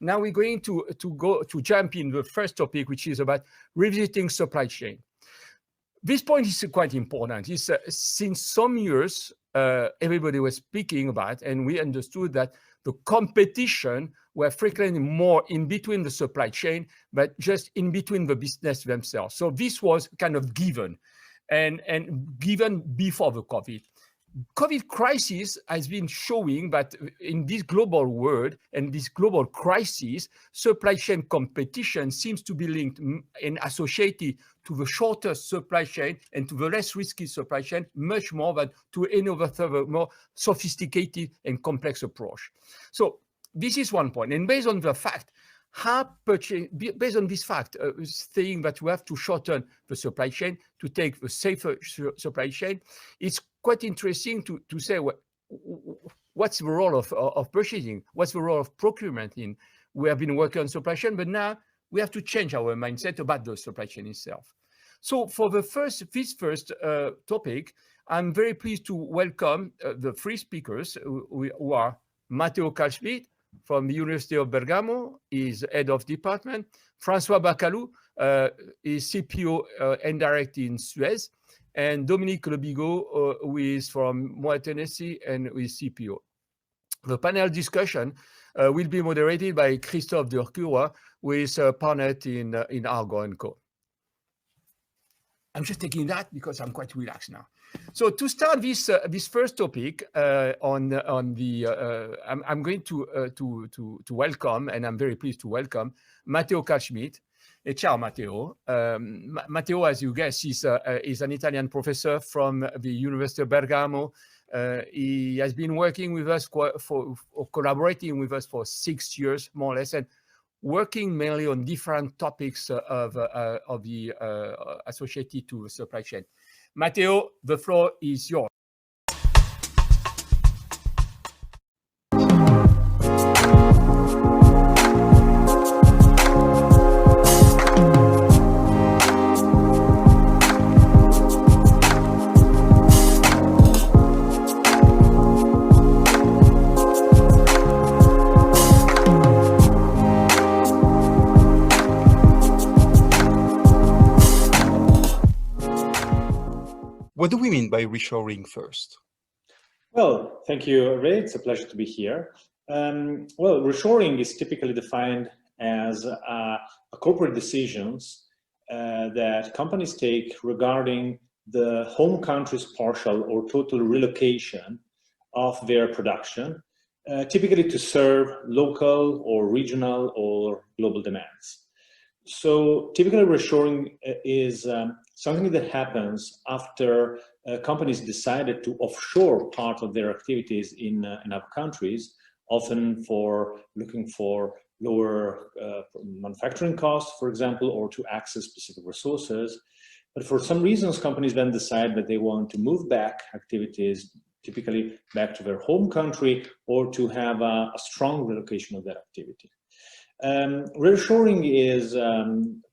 Now we're going to jump in the first topic, which is about revisiting supply chain. This point is quite important. It's, since some years, everybody was speaking about, and we understood that the competition were frequently more in between the supply chain, but just in between the business themselves. So this was kind of given, and given before the COVID. COVID crisis has been showing that in this global world and this global crisis, supply chain competition seems to be linked and associated to the shorter supply chain and to the less risky supply chain, much more than to any other more sophisticated and complex approach. So this is one point. And based on the fact, based on this fact, saying that we have to shorten the supply chain to take the safer supply chain, it's quite interesting to say what's the role of purchasing, what's the role of procurement in. We have been working on supply chain, but now we have to change our mindset about the supply chain itself. So for this first topic, I'm very pleased to welcome the three speakers who are Matteo Calschmidt from the University of Bergamo, is head of department. François Bacalou is CPO and director in Suez, and Dominique Lobigo, who is from Moi Tennessee and who is CPO. The panel discussion will be moderated by Christophe Durcourt, who is a partner in Argon Co. I'm just taking that because I'm quite relaxed now. So to start this first topic I'm going to welcome, and I'm very pleased to welcome Matteo Calschmidt. Ciao, Matteo. Matteo, as you guess, is an Italian professor from the University of Bergamo. He has been working with us collaborating with us for 6 years, more or less, and working mainly on different topics of the associated to the supply chain. Matteo, the floor is yours. What do we mean by reshoring first? Well, thank you, Ray. It's a pleasure to be here. Well, reshoring is typically defined as corporate decisions that companies take regarding the home country's partial or total relocation of their production, typically to serve local or regional or global demands. So typically reshoring is something that happens after companies decided to offshore part of their activities in other countries, often for looking for lower manufacturing costs, for example, or to access specific resources. But for some reasons, companies then decide that they want to move back activities, typically back to their home country, or to have a strong relocation of that activity. Reshoring is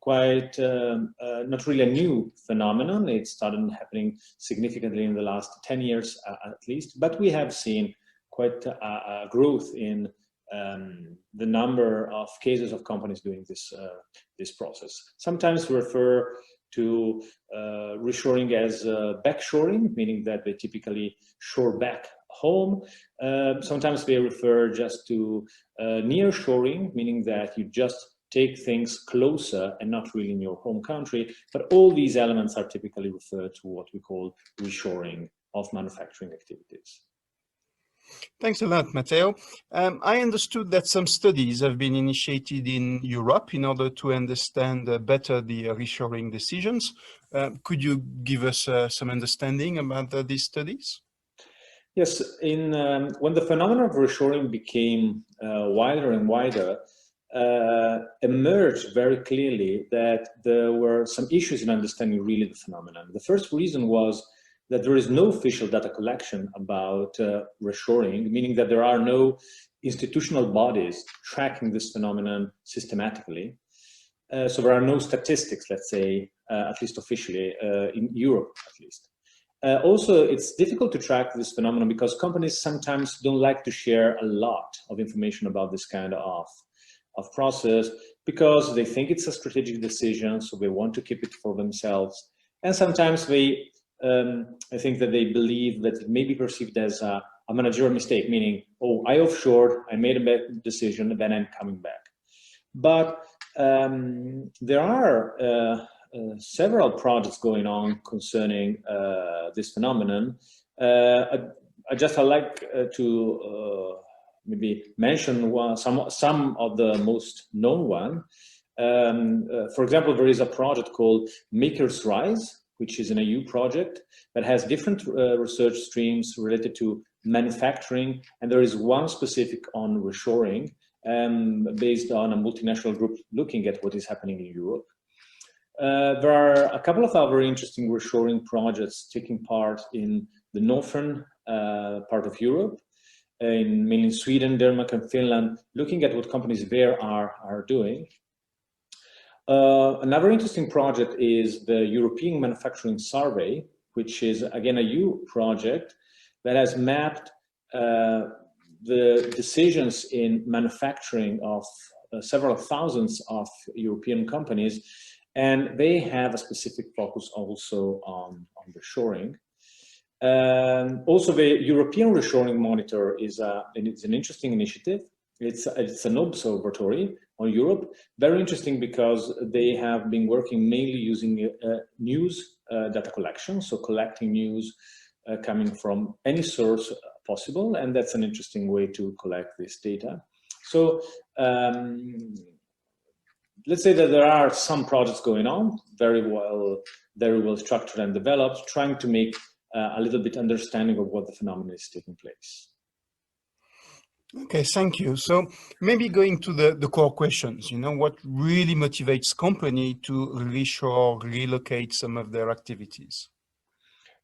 quite not really a new phenomenon. It started happening significantly in the last 10 years at least, but we have seen quite a growth in the number of cases of companies doing this process. Sometimes we refer to reshoring as backshoring, meaning that they typically shore back home. Sometimes they refer just to nearshoring, meaning that you just take things closer and not really in your home country. But all these elements are typically referred to what we call reshoring of manufacturing activities. Thanks a lot, Matteo. I understood that some studies have been initiated in Europe in order to understand better the reshoring decisions. Could you give us some understanding about these studies? Yes, when the phenomenon of reshoring became wider and wider, emerged very clearly that there were some issues in understanding really the phenomenon. The first reason was that there is no official data collection about reshoring, meaning that there are no institutional bodies tracking this phenomenon systematically. So there are no statistics, let's say, at least officially, in Europe at least. Also, it's difficult to track this phenomenon because companies sometimes don't like to share a lot of information about this kind of of process because they think it's a strategic decision, so they want to keep it for themselves. And sometimes they, I think that they believe that it may be perceived as a managerial mistake, meaning, oh, I offshored, I made a bad decision, and then I'm coming back. But there are several projects going on concerning this phenomenon. I'd like to maybe mention some of the most known one. For example, there is a project called Makers Rise, which is an EU project that has different research streams related to manufacturing, and there is one specific on reshoring, based on a multinational group looking at what is happening in Europe. There are a couple of other interesting reshoring projects taking part in the northern part of Europe, mainly Sweden, Denmark, and Finland, looking at what companies there are doing. Another interesting project is the European Manufacturing Survey, which is again a EU project that has mapped the decisions in manufacturing of several thousands of European companies, and they have a specific focus also on reshoring. Also, the European Reshoring Monitor is an interesting initiative. It's an observatory on Europe, very interesting because they have been working mainly using news data collection, so collecting news coming from any source possible, and that's an interesting way to collect this data. So let's say that there are some projects going on, very well structured and developed, trying to make a little bit understanding of what the phenomenon is taking place. Okay, thank you. So maybe going to the core questions, what really motivates company to reshore, relocate some of their activities?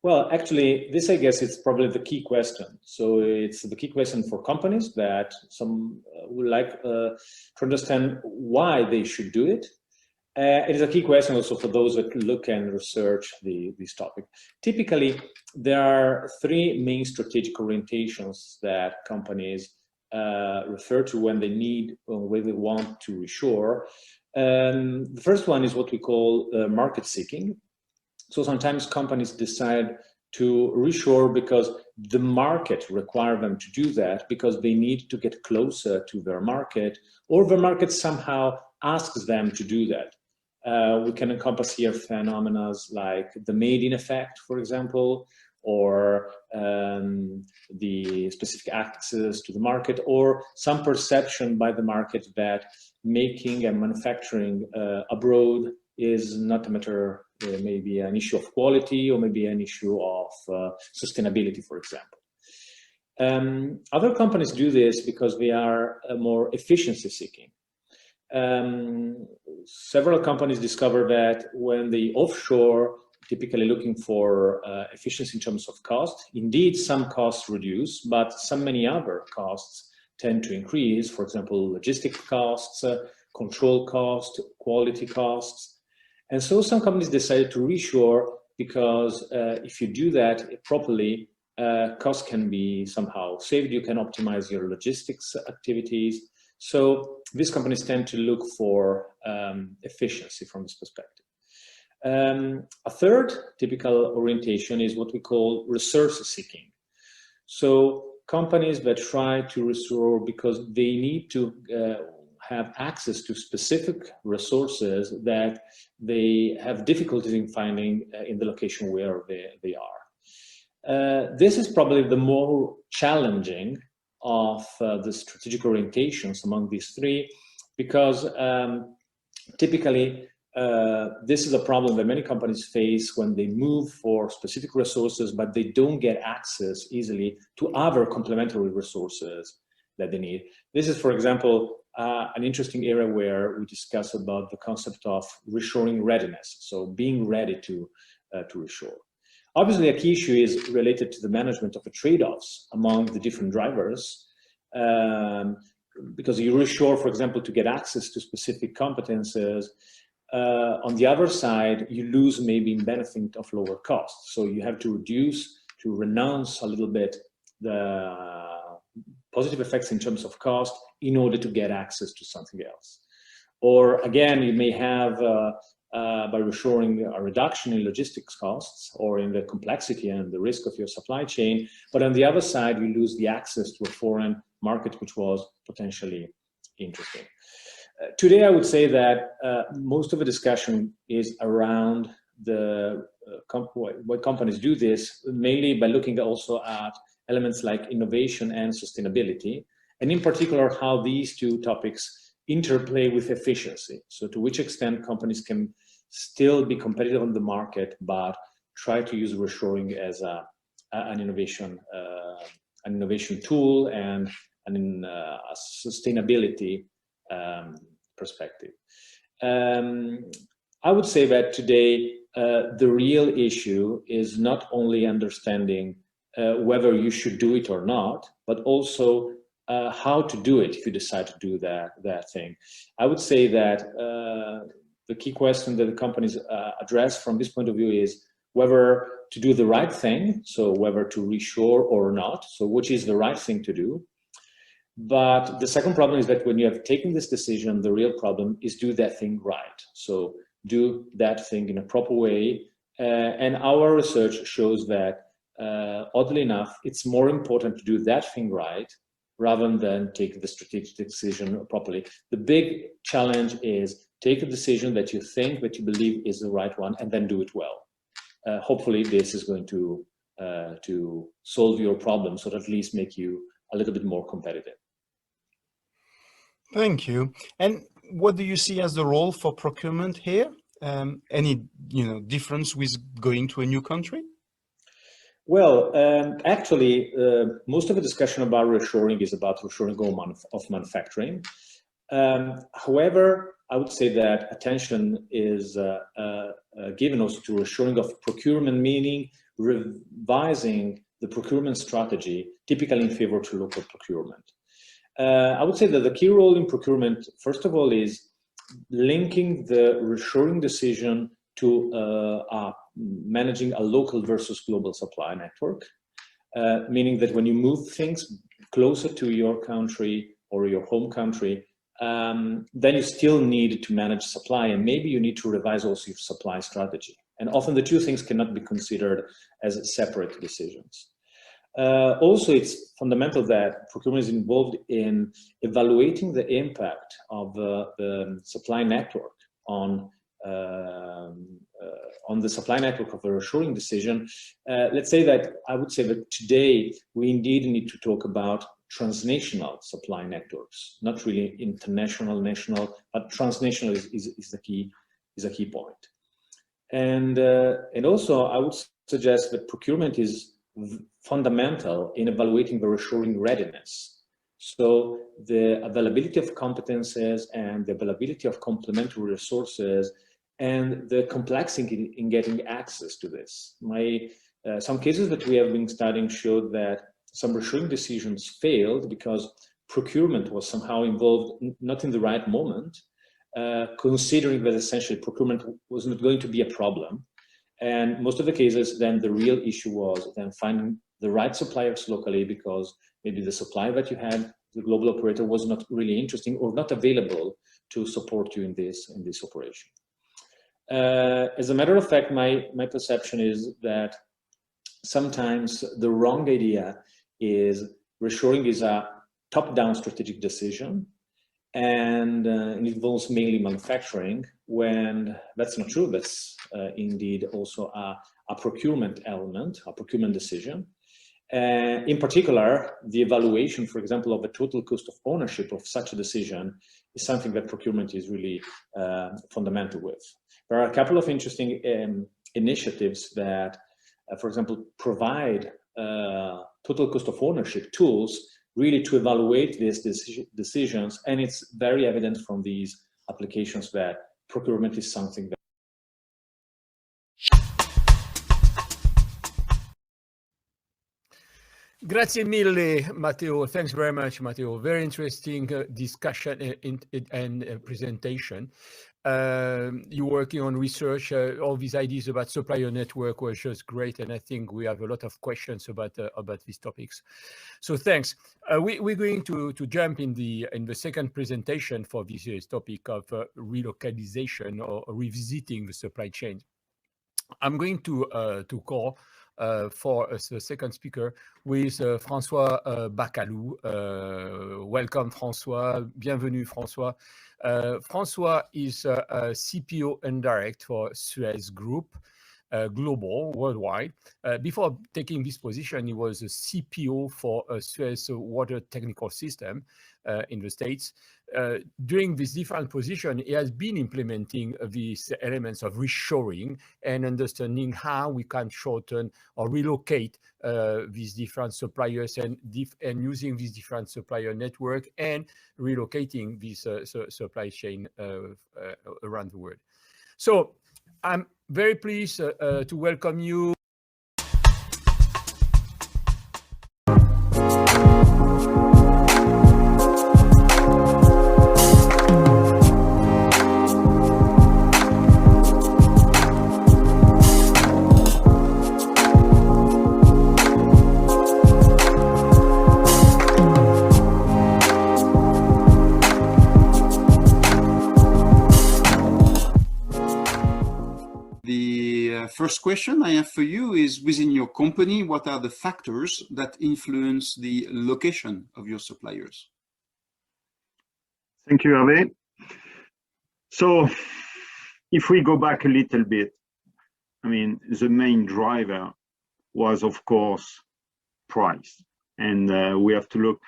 Well, actually, this, I guess, is probably the key question. So it's the key question for companies that some would like to understand why they should do it. It is a key question also for those that look and research this topic. Typically, there are three main strategic orientations that companies refer to when they want to reshore. The first one is what we call market seeking. So sometimes companies decide to reshore because the market requires them to do that, because they need to get closer to their market, or the market somehow asks them to do that. We can encompass here phenomena like the made-in effect, for example, or the specific access to the market, or some perception by the market that making and manufacturing abroad is not a matter, maybe an issue of quality, or maybe an issue of sustainability, for example. Other companies do this because they are more efficiency seeking. Several companies discover that when they offshore, typically looking for efficiency in terms of cost. Indeed, some costs reduce, but many other costs tend to increase. For example, logistic costs, control costs, quality costs. And so some companies decided to reshore because if you do that properly, costs can be somehow saved. You can optimize your logistics activities. So these companies tend to look for efficiency from this perspective. A third typical orientation is what we call resource seeking. So companies that try to restore because they need to have access to specific resources that they have difficulties in finding in the location where they are. This is probably the more challenging of the strategic orientations among these three, because typically this is a problem that many companies face when they move for specific resources, but they don't get access easily to other complementary resources that they need. This is, for example, an interesting area where we discuss about the concept of reshoring readiness, so being ready to reshore. Obviously, a key issue is related to the management of the trade-offs among the different drivers, because you reshore, for example, to get access to specific competences. On the other side, you lose maybe in benefit of lower costs. So you have to renounce a little bit the positive effects in terms of cost in order to get access to something else. Or again, you may have, by reshoring, a reduction in logistics costs or in the complexity and the risk of your supply chain, but on the other side, you lose the access to a foreign market, which was potentially interesting. Today, I would say that most of the discussion is around the why companies do this, mainly by looking also at elements like innovation and sustainability, and in particular, how these two topics interplay with efficiency. So to which extent companies can still be competitive on the market, but try to use reshoring as an innovation tool and a sustainability perspective. I would say that today the real issue is not only understanding whether you should do it or not, but also how to do it if you decide to do that thing. I would say that the key question that the companies address from this point of view is whether to do the right thing, so whether to reshore or not, so which is the right thing to do. But the second problem is that when you have taken this decision, the real problem is do that thing right. So do that thing in a proper way. And our research shows that, oddly enough, it's more important to do that thing right rather than take the strategic decision properly. The big challenge is take a decision that you think, that you believe is the right one, and then do it well. Hopefully this is going to solve your problems, or at least make you a little bit more competitive. Thank you. And what do you see as the role for procurement here? Any difference with going to a new country? Well, actually, most of the discussion about reshoring is about reshoring of manufacturing. However, I would say that attention is given also to reshoring of procurement, meaning revising the procurement strategy, typically in favor to local procurement. I would say that the key role in procurement, first of all, is linking the reshoring decision to managing a local versus global supply network, meaning that when you move things closer to your country or your home country, then you still need to manage supply, and maybe you need to revise also your supply strategy. And often the two things cannot be considered as separate decisions. Also, it's fundamental that procurement is involved in evaluating the impact of the supply network on the supply network of a reshoring decision. Let's say that I would say that today we indeed need to talk about transnational supply networks, not really international, national, but transnational is the key point. And also I would suggest that procurement is fundamental in evaluating the reshoring readiness. So the availability of competences and the availability of complementary resources and the complexity in getting access to this. Some cases that we have been studying showed that some reshoring decisions failed because procurement was somehow involved not in the right moment, considering that essentially procurement was not going to be a problem. And most of the cases, then the real issue was then finding the right suppliers locally, because maybe the supply that you had, the global operator, was not really interesting or not available to support you in this operation. As a matter of fact, my perception is that sometimes the wrong idea is reshoring is a top-down strategic decision, and it involves mainly manufacturing, when that's not true. That's indeed also a procurement element, a procurement decision. In particular, the evaluation, for example, of the total cost of ownership of such a decision is something that procurement is really fundamental with. There are a couple of interesting initiatives that, for example, provide total cost of ownership tools really to evaluate these decisions, and it's very evident from these applications that procurement is something that Grazie mille, Matteo. Thanks very much, Matteo. Very interesting discussion and presentation. You're working on research. All these ideas about supplier network were just great, and I think we have a lot of questions about these topics. So thanks. We're going to jump in the second presentation for this year's topic of relocalization or revisiting the supply chain. I'm going to call for the second speaker with François Bacalou. Welcome, François. Bienvenue, François. François is a CPO indirect for Suez Group, global, worldwide. Before taking this position, he was a CPO for Suez Water Technical System in the States. During this different position, he has been implementing these elements of reshoring and understanding how we can shorten or relocate these different suppliers and using this different supplier network and relocating this supply chain around the world. So I'm very pleased to welcome you. First question I have for you is, within your company, what are the factors that influence the location of your suppliers? Thank you, Hervé. So if we go back a little bit, I mean, the main driver was, of course, price. And we have to look,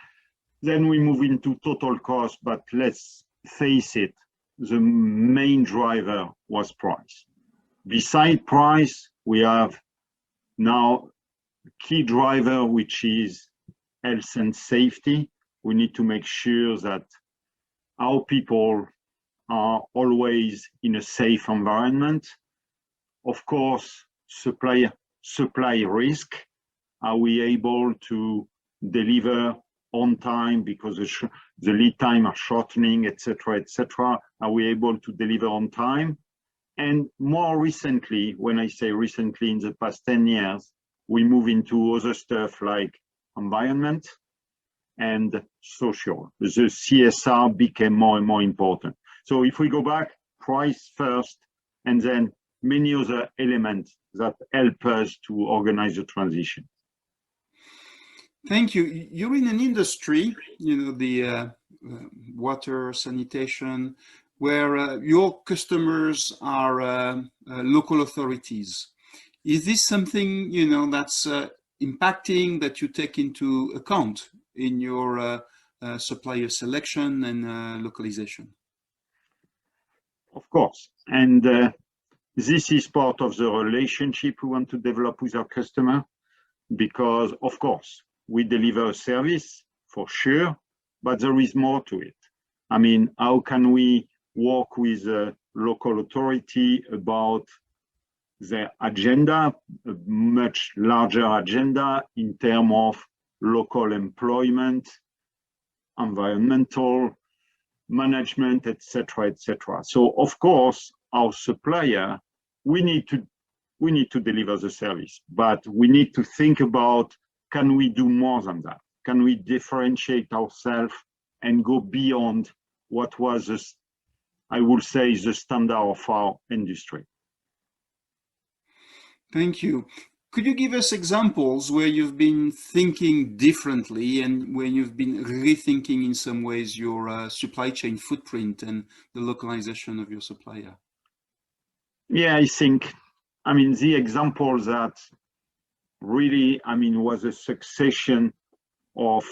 then we move into total cost, but let's face it, the main driver was price. Beside price, we have now a key driver, which is health and safety. We need to make sure that our people are always in a safe environment. Of course, supply risk. Are we able to deliver on time because the lead time are shortening, etc., etc.? Are we able to deliver on time? And more recently, when I say recently, in the past 10 years, we move into other stuff like environment and social. The CSR became more and more important. So if we go back, price first, and then many other elements that help us to organize the transition. Thank you. You're in an industry, you know, the water, sanitation, where your customers are local authorities. Is this something, you know, that's impacting, that you take into account in your supplier selection and localization? Of course. And this is part of the relationship we want to develop with our customer, because, of course, we deliver a service for sure, but there is more to it. I mean, how can we work with a local authority about the agenda, a much larger agenda in terms of local employment, environmental management, etc., etc. So, of course, our supplier, we need to deliver the service, but we need to think about, can we do more than that? Can we differentiate ourselves and go beyond what was, I would say, the standard of our industry? Thank you. Could you give us examples where you've been thinking differently and where you've been rethinking in some ways your supply chain footprint and the localization of your supplier? Yeah, I think, I mean, the example that really, I mean, was a succession of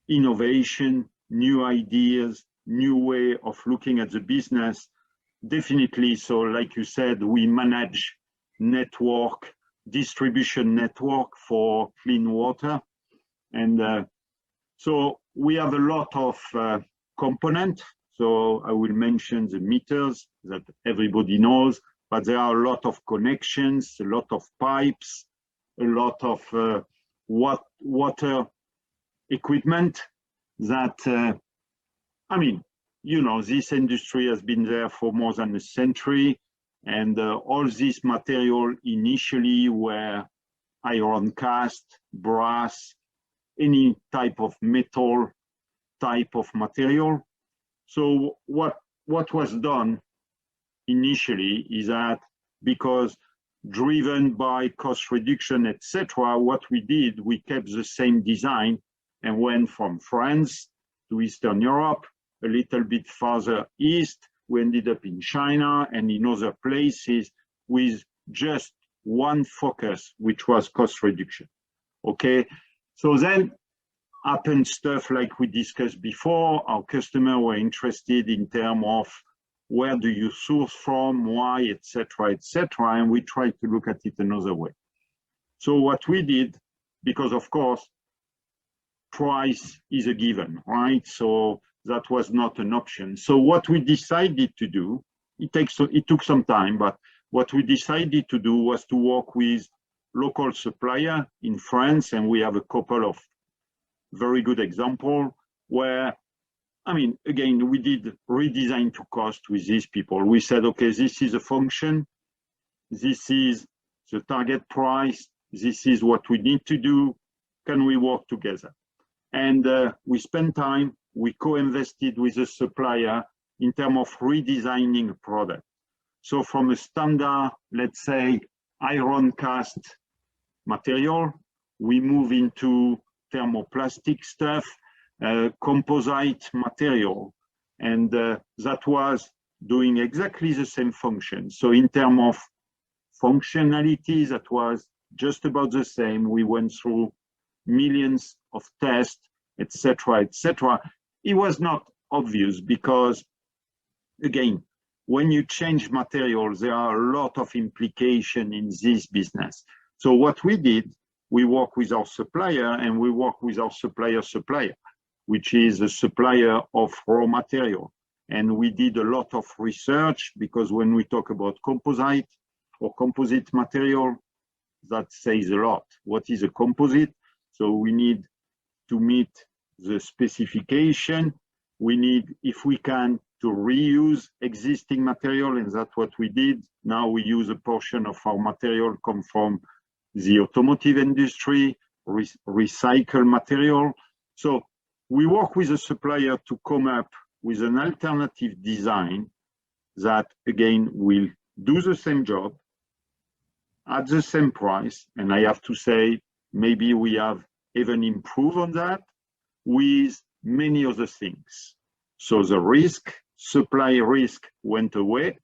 innovation, new ideas, new way of looking at the business. Definitely, so like you said, we manage network, distribution network for clean water. And so we have a lot of components. So I will mention the meters that everybody knows, but there are a lot of connections, a lot of pipes, a lot of water equipment that, I mean, you know, this industry has been there for more than a century, and all this material initially were iron cast, brass, any type of metal type of material. So what was done initially is that, because driven by cost reduction, etc., what we did, we kept the same design and went from France to Eastern Europe, a little bit farther east. We ended up in China and in other places with just one focus, which was cost reduction. Okay, so then happened stuff like we discussed before. Our customers were interested in terms of where do you source from, why, etc., and we tried to look at it another way. So what we did, because of course, price is a given, right? So that was not an option. So what we decided to do, it took some time, but what we decided to do was to work with local supplier in France, and we have a couple of very good examples where, I mean, again, we did redesign to cost with these people. We said, okay, this is a function, this is the target price, this is what we need to do, can we work together? And we spent time, we co-invested with a supplier in terms of redesigning a product. So from a standard, let's say, iron cast material, we move into thermoplastic stuff, composite material, and that was doing exactly the same function. So in terms of functionality, that was just about the same. We went through millions of tests, etc., etc. It was not obvious because, again, when you change materials, there are a lot of implications in this business. So what we did, we work with our supplier, and we work with our supplier, which is a supplier of raw material. And we did a lot of research, because when we talk about composite or composite material, that says a lot. What is a composite? So we need to meet the specification. We need, if we can, to reuse existing material, and that's what we did. Now we use a portion of our material come from the automotive industry, recycle material. So we work with a supplier to come up with an alternative design that, again, will do the same job at the same price. And I have to say, maybe we have even improved on that with many other things. So the risk, supply risk went away.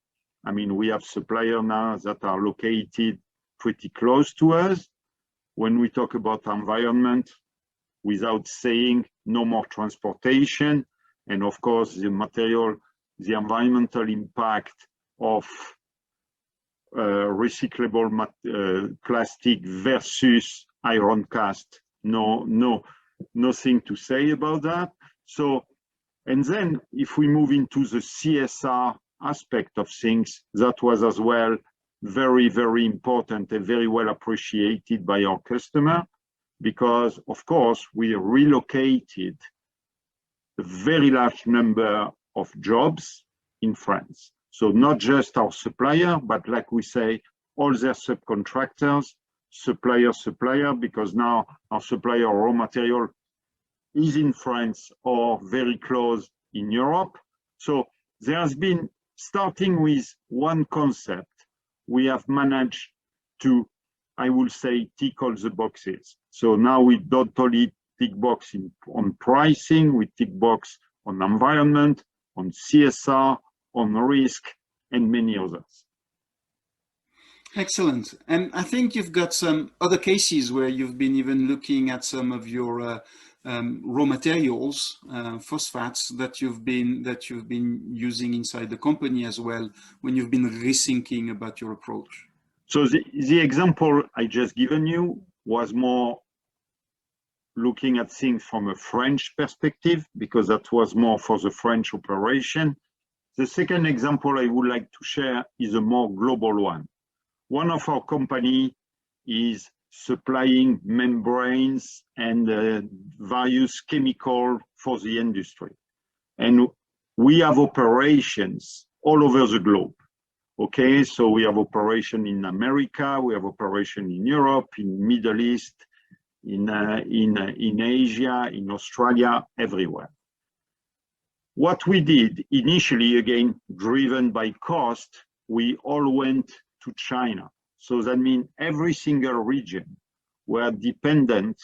I mean, we have suppliers now that are located pretty close to us. When we talk about environment, without saying, no more transportation. And of course, the material, the environmental impact of recyclable plastic versus iron cast, nothing to say about that. So, and then if we move into the CSR aspect of things, that was as well very, very important and very well appreciated by our customer, because of course we relocated a very large number of jobs in France. So not just our supplier, but like we say, all their subcontractors, supplier, because now our supplier raw material is in France or very close in Europe. So there has been, starting with one concept, we have managed to, I will say, tick all the boxes. So now we don't only tick box on pricing, we tick box on environment, on CSR, on risk, and many others. Excellent. And I think you've got some other cases where you've been even looking at some of your raw materials, phosphates that you've been using inside the company as well, when you've been rethinking about your approach. So the example I just given you was more looking at things from a French perspective, because that was more for the French operation. The second example I would like to share is a more global one. One of our company is supplying membranes and various chemicals for the industry. And we have operations all over the globe. Okay, so we have operation in America, we have operation in Europe, in Middle East, in Asia, in Australia, everywhere. What we did initially, again, driven by cost, we all went to China. So that means every single region were dependent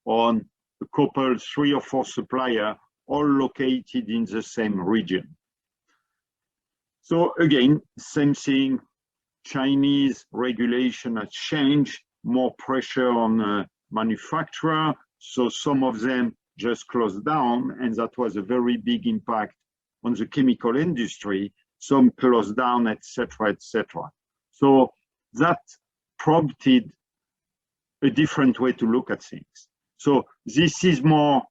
on a couple, 3 or 4 suppliers, all located in the same region. So again, same thing, Chinese regulation has changed, more pressure on manufacturer. So some of them just closed down, and that was a very big impact on the chemical industry. Some closed down, etc., etc. So that prompted a different way to look at things. So this is more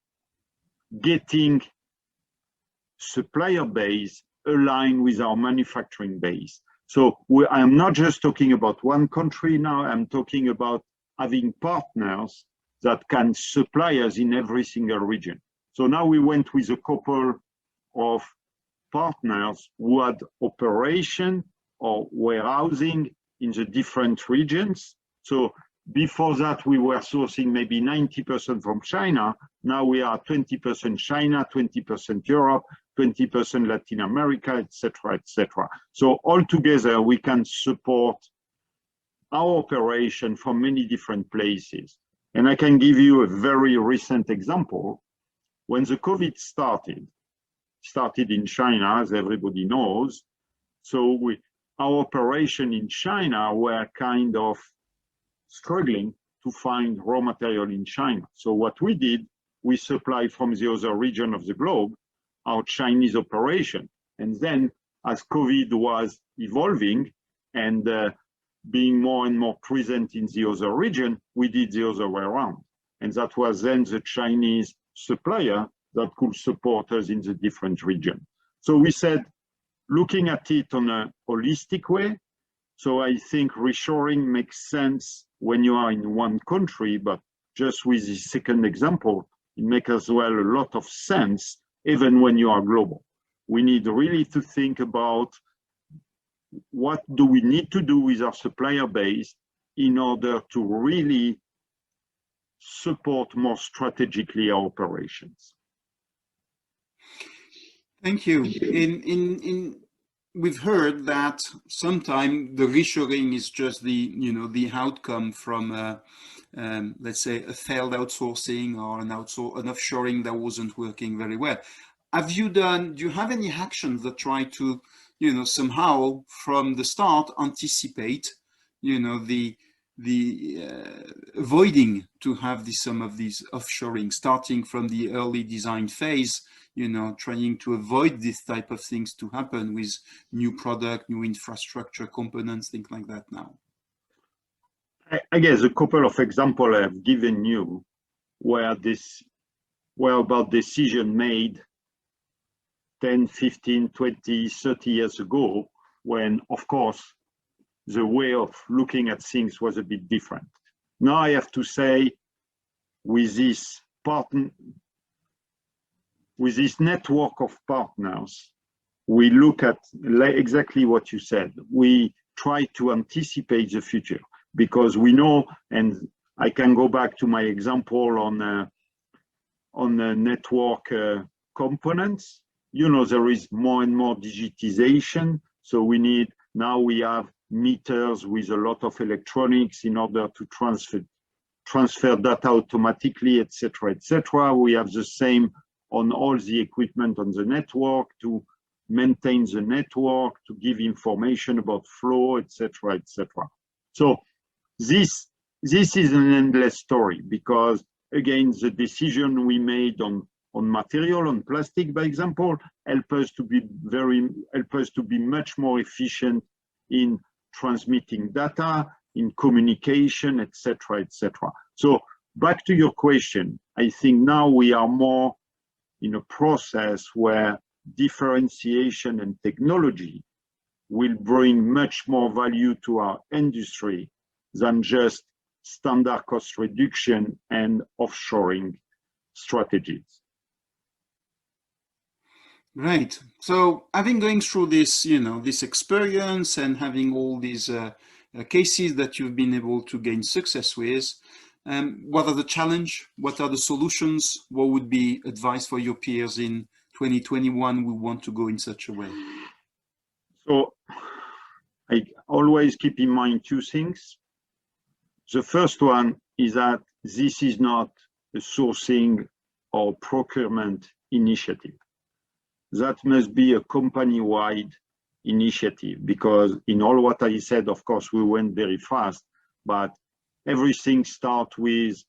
getting supplier base aligned with our manufacturing base. So I'm not just talking about one country now, I'm talking about having partners that can supply us in every single region. So now we went with a couple of partners who had operation or warehousing in the different regions. So before that, we were sourcing maybe 90% from China. Now we are 20% China, 20% Europe, 20% Latin America, etc., etc. So altogether, we can support our operation from many different places. And I can give you a very recent example. When the COVID started in China, as everybody knows. So our operation in China were kind of struggling to find raw material in China. So what we did, we supplied from the other region of the globe, our Chinese operation. And then as COVID was evolving and being more and more present in the other region, we did the other way around. And that was then the Chinese supplier that could support us in the different region. So we said, looking at it on a holistic way, so I think reshoring makes sense when you are in one country, but just with the second example, it makes as well a lot of sense, even when you are global. We need really to think about what do we need to do with our supplier base in order to really support more strategically our operations. Thank you. We've heard that sometimes the reshoring is just the outcome from let's say a failed outsourcing or an offshoring that wasn't working very well. Do you have any actions that try to somehow from the start anticipate the avoiding to have some of these offshoring, starting from the early design phase, trying to avoid this type of things to happen with new product, new infrastructure components, things like that now? I guess a couple of examples I've given you were about decision made 10, 15, 20, 30 years ago, when, of course, the way of looking at things was a bit different. Now I have to say, with this network of partners, we look at exactly what you said. We try to anticipate the future because we know, and I can go back to my example on the network components. There is more and more digitization. So now we have meters with a lot of electronics in order to transfer data automatically, etc., etc. We have the same on all the equipment on the network to maintain the network, to give information about flow, etc., etc. So this is an endless story because, again, the decision we made on material, on plastic, by example, help us to be much more efficient in transmitting data, in communication, etc., etc. So back to your question, I think now we are more in a process where differentiation and technology will bring much more value to our industry than just standard cost reduction and offshoring strategies. Right. So having going through this, this experience and having all these cases that you've been able to gain success with, what are the challenge? What are the solutions? What would be advice for your peers in 2021 who want to go in such a way? So I always keep in mind two things. The first one is that this is not a sourcing or procurement initiative. That must be a company-wide initiative, because in all what I said, of course, we went very fast, but everything starts with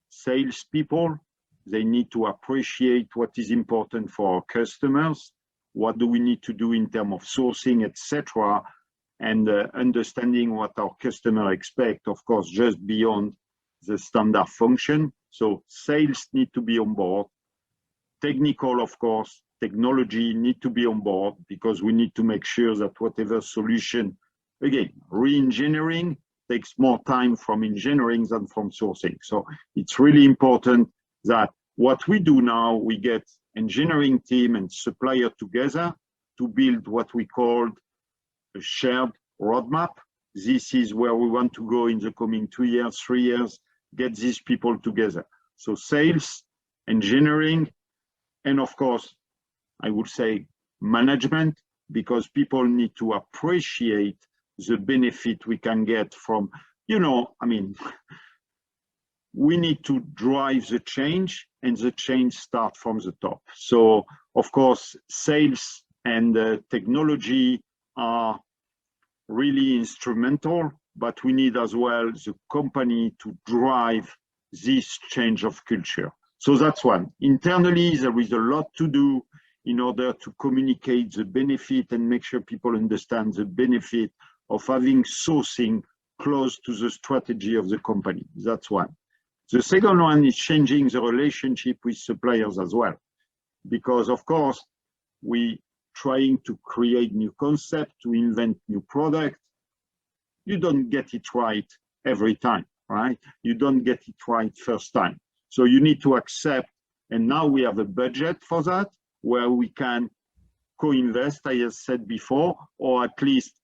salespeople. They need to appreciate what is important for our customers. What do we need to do in terms of sourcing, etc., and understanding what our customer expect, of course, just beyond the standard function. So sales need to be on board. Technical, of course, technology need to be on board, because we need to make sure that whatever solution, again, re-engineering takes more time from engineering than from sourcing. So it's really important that what we do now, we get engineering team and supplier together to build what we call a shared roadmap. This is where we want to go in the coming 2 years, 3 years, get these people together. So sales, engineering, and of course, I would say management, because people need to appreciate the benefit we can get from, we need to drive the change, and the change starts from the top. So of course, sales and technology are really instrumental, but we need as well the company to drive this change of culture. So that's one. Internally, there is a lot to do in order to communicate the benefit and make sure people understand the benefit of having sourcing close to the strategy of the company. That's one. The second one is changing the relationship with suppliers as well, because of course, we trying to create new concept, to invent new product. You don't get it right every time, right? You don't get it right first time. So you need to accept, and now we have a budget for that, where we can co-invest, I have said before, or at least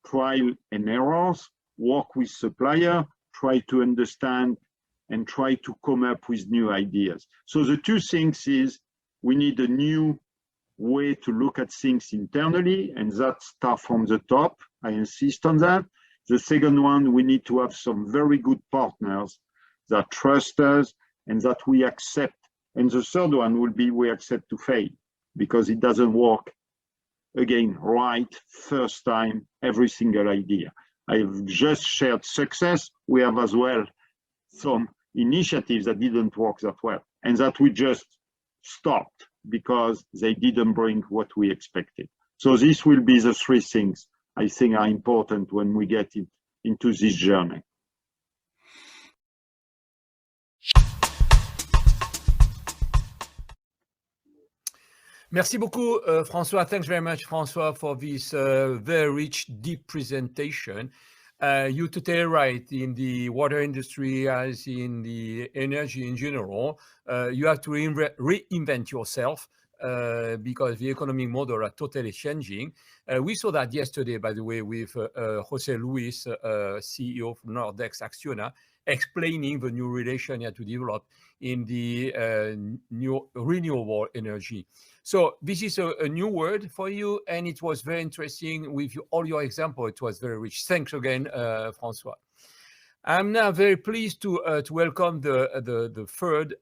trial and errors, work with supplier, try to understand and try to come up with new ideas. So the two things is we need a new way to look at things internally, and that starts from the top. I insist on that. The second one, we need to have some very good partners that trust us and that we accept. And the third one will be we accept to fail, because it doesn't work, again, right first time, every single idea. I've just shared success. We have as well some initiatives that didn't work that well, and that we just stopped because they didn't bring what we expected. So this will be the three things I think are important when we get into this journey. Merci beaucoup, François. Thanks very much, François, for this very rich, deep presentation. You're totally right. In the water industry, as in the energy in general, you have to reinvent yourself because the economic model are totally changing. We saw that yesterday, by the way, with Jose Luis, CEO of Nordex Acciona, explaining the new relation you have to develop in the new renewable energy. So this is a new word for you, and it was very interesting with all your examples. It was very rich. Thanks again, François. I'm now very pleased to welcome the third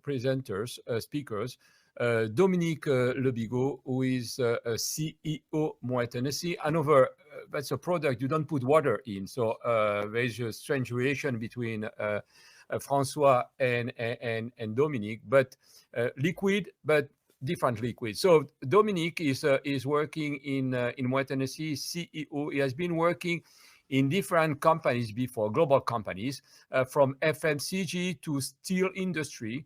presenters, speakers, Dominique Lobigo, who is CEO Moet Hennessy. Another, that's a product you don't put water in. So there's a strange relation between François and Dominique, but liquid, but different liquid. So Dominique is working in Moet Hennessy, CEO. He has been working in different companies before, global companies, from FMCG to steel industry.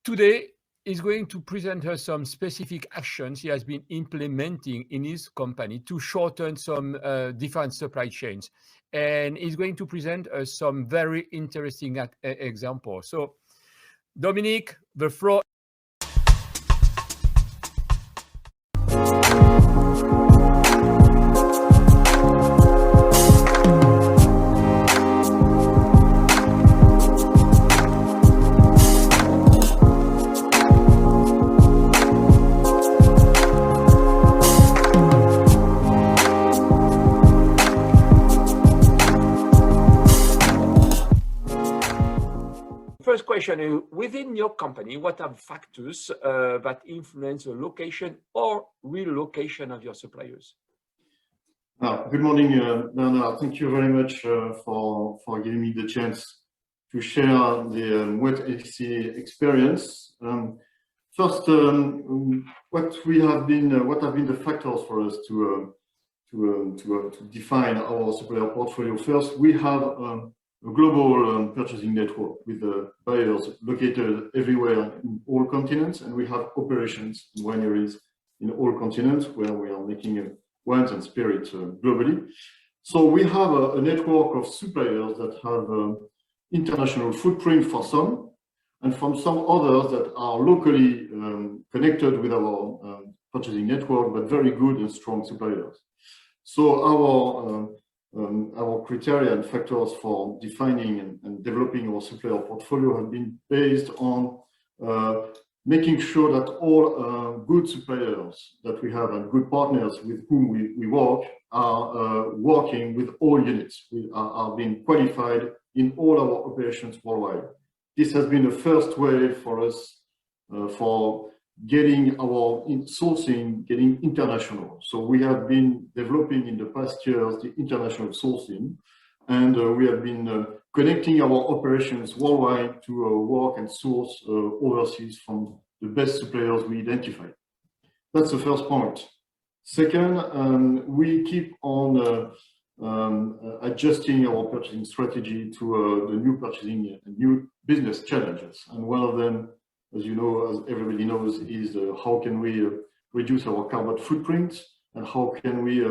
Today, is going to present us some specific actions he has been implementing in his company to shorten some different supply chains. And he's going to present us some very interesting examples. So, Dominique, the floor. First question is, within your company, what are factors that influence the location or relocation of your suppliers? Good morning, Bernard. Thank you very much for giving me the chance to share the wet HC experience. First, what have been the factors for us to define our supplier portfolio? First, we have a global purchasing network with buyers located everywhere in all continents, and we have operations in wineries in all continents where we are making wines and spirits globally. So we have a network of suppliers that have international footprint for some, and from some others that are locally connected with our purchasing network, but very good and strong suppliers. So our criteria and factors for defining and developing our supplier portfolio have been based on making sure that all good suppliers that we have and good partners with whom we work are working with all units, are being qualified in all our operations worldwide. This has been the first way for us for getting our sourcing, getting international. So we have been developing in the past years the international sourcing, and we have been connecting our operations worldwide to work and source overseas from the best suppliers we identify. That's the first point. Second, we keep on adjusting our purchasing strategy to the new purchasing and new business challenges. And one of them, as you know, as everybody knows, is how can we reduce our carbon footprint, and how can we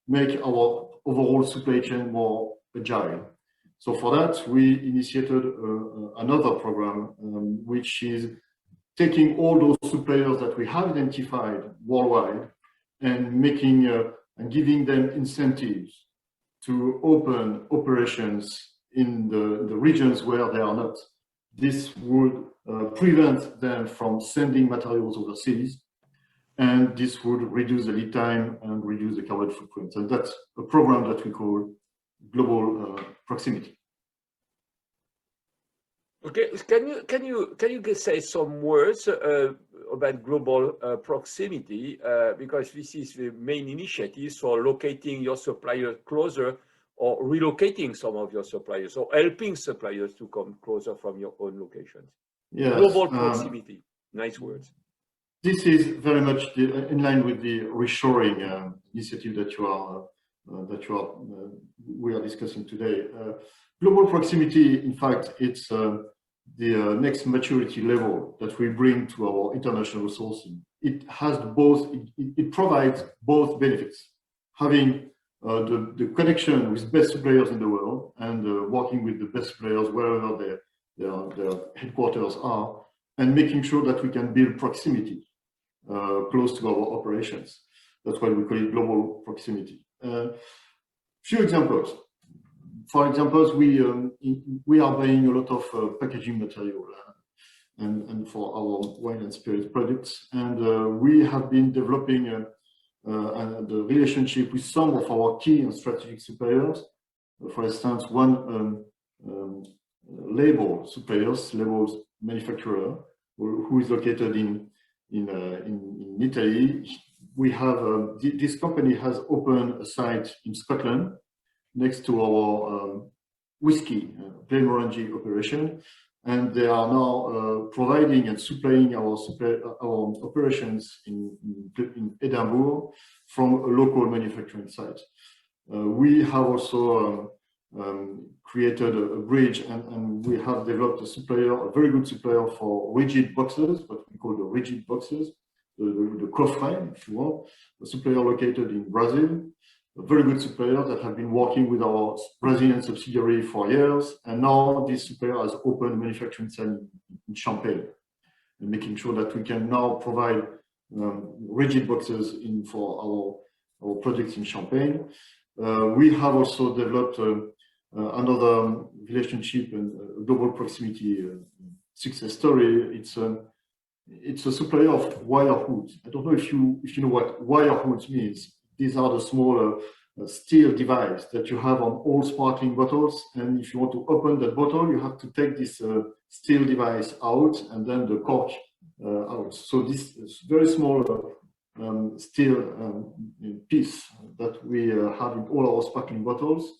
make our overall supply chain more agile. So for that, we initiated another program, which is taking all those suppliers that we have identified worldwide and making and giving them incentives to open operations in the regions where they are not. This would prevent them from sending materials overseas, and this would reduce the lead time and reduce the carbon footprint. And that's a program that we call Global Proximity. Okay, can you say some words about global proximity, because this is the main initiative for locating your supplier closer or relocating some of your suppliers or helping suppliers to come closer from your own locations. Yes, global proximity, nice words. This is very much in line with the reshoring initiative that we are discussing today. Global proximity, in fact, it's the next maturity level that we bring to our international sourcing. It has both. It provides both benefits: having the connection with best suppliers in the world and working with the best suppliers wherever their headquarters are, and making sure that we can build proximity close to our operations. That's why we call it global proximity. Few examples. For example, we are buying a lot of packaging material and for our wine and spirit products, and we have been developing the relationship with some of our key and strategic suppliers. For instance, one labels manufacturer who is located in Italy. We have this company has opened a site in Scotland next to our whiskey Glenmorangie operation, and they are now providing and supplying our operations in Edinburgh from a local manufacturing site. We have also created a bridge, and we have developed a very good supplier for rigid boxes, what we call the rigid boxes, the cofre, if you want, a supplier located in Brazil, a very good supplier that have been working with our Brazilian subsidiary for years, and now this supplier has opened a manufacturing site in Champagne, and making sure that we can now provide rigid boxes for our products in Champagne. We have also developed another relationship and global proximity success story. It's a supplier of wire hoods. I don't know if you know what wire hoods means. These are the small steel device that you have on all sparkling bottles, and if you want to open that bottle, you have to take this steel device out and then the cork out. So this is very small steel piece that we have in all our sparkling bottles.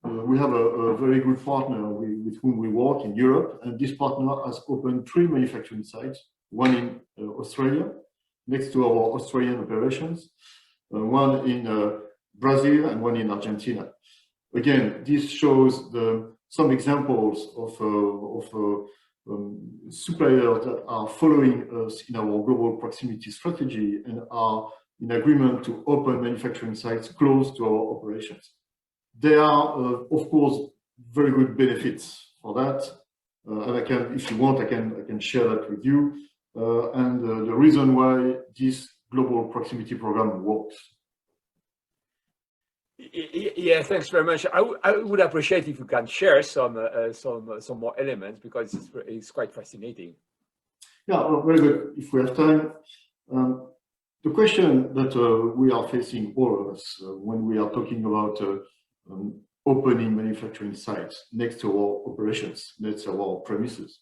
We have a very good partner with whom we work in Europe, and this partner has opened 3 manufacturing sites, one in Australia, next to our Australian operations, one in Brazil, and one in Argentina. Again, this shows some examples of suppliers that are following us in our global proximity strategy and are in agreement to open manufacturing sites close to our operations. There are, of course, very good benefits for that, and I can, if you want, I can share that with you. And the reason why this global proximity program works. Yeah, thanks very much. I would appreciate if you can share some more elements, because it's quite fascinating. Yeah, well, very good. If we have time, the question that we are facing, all of us, when we are talking about opening manufacturing sites next to our operations, next to our premises,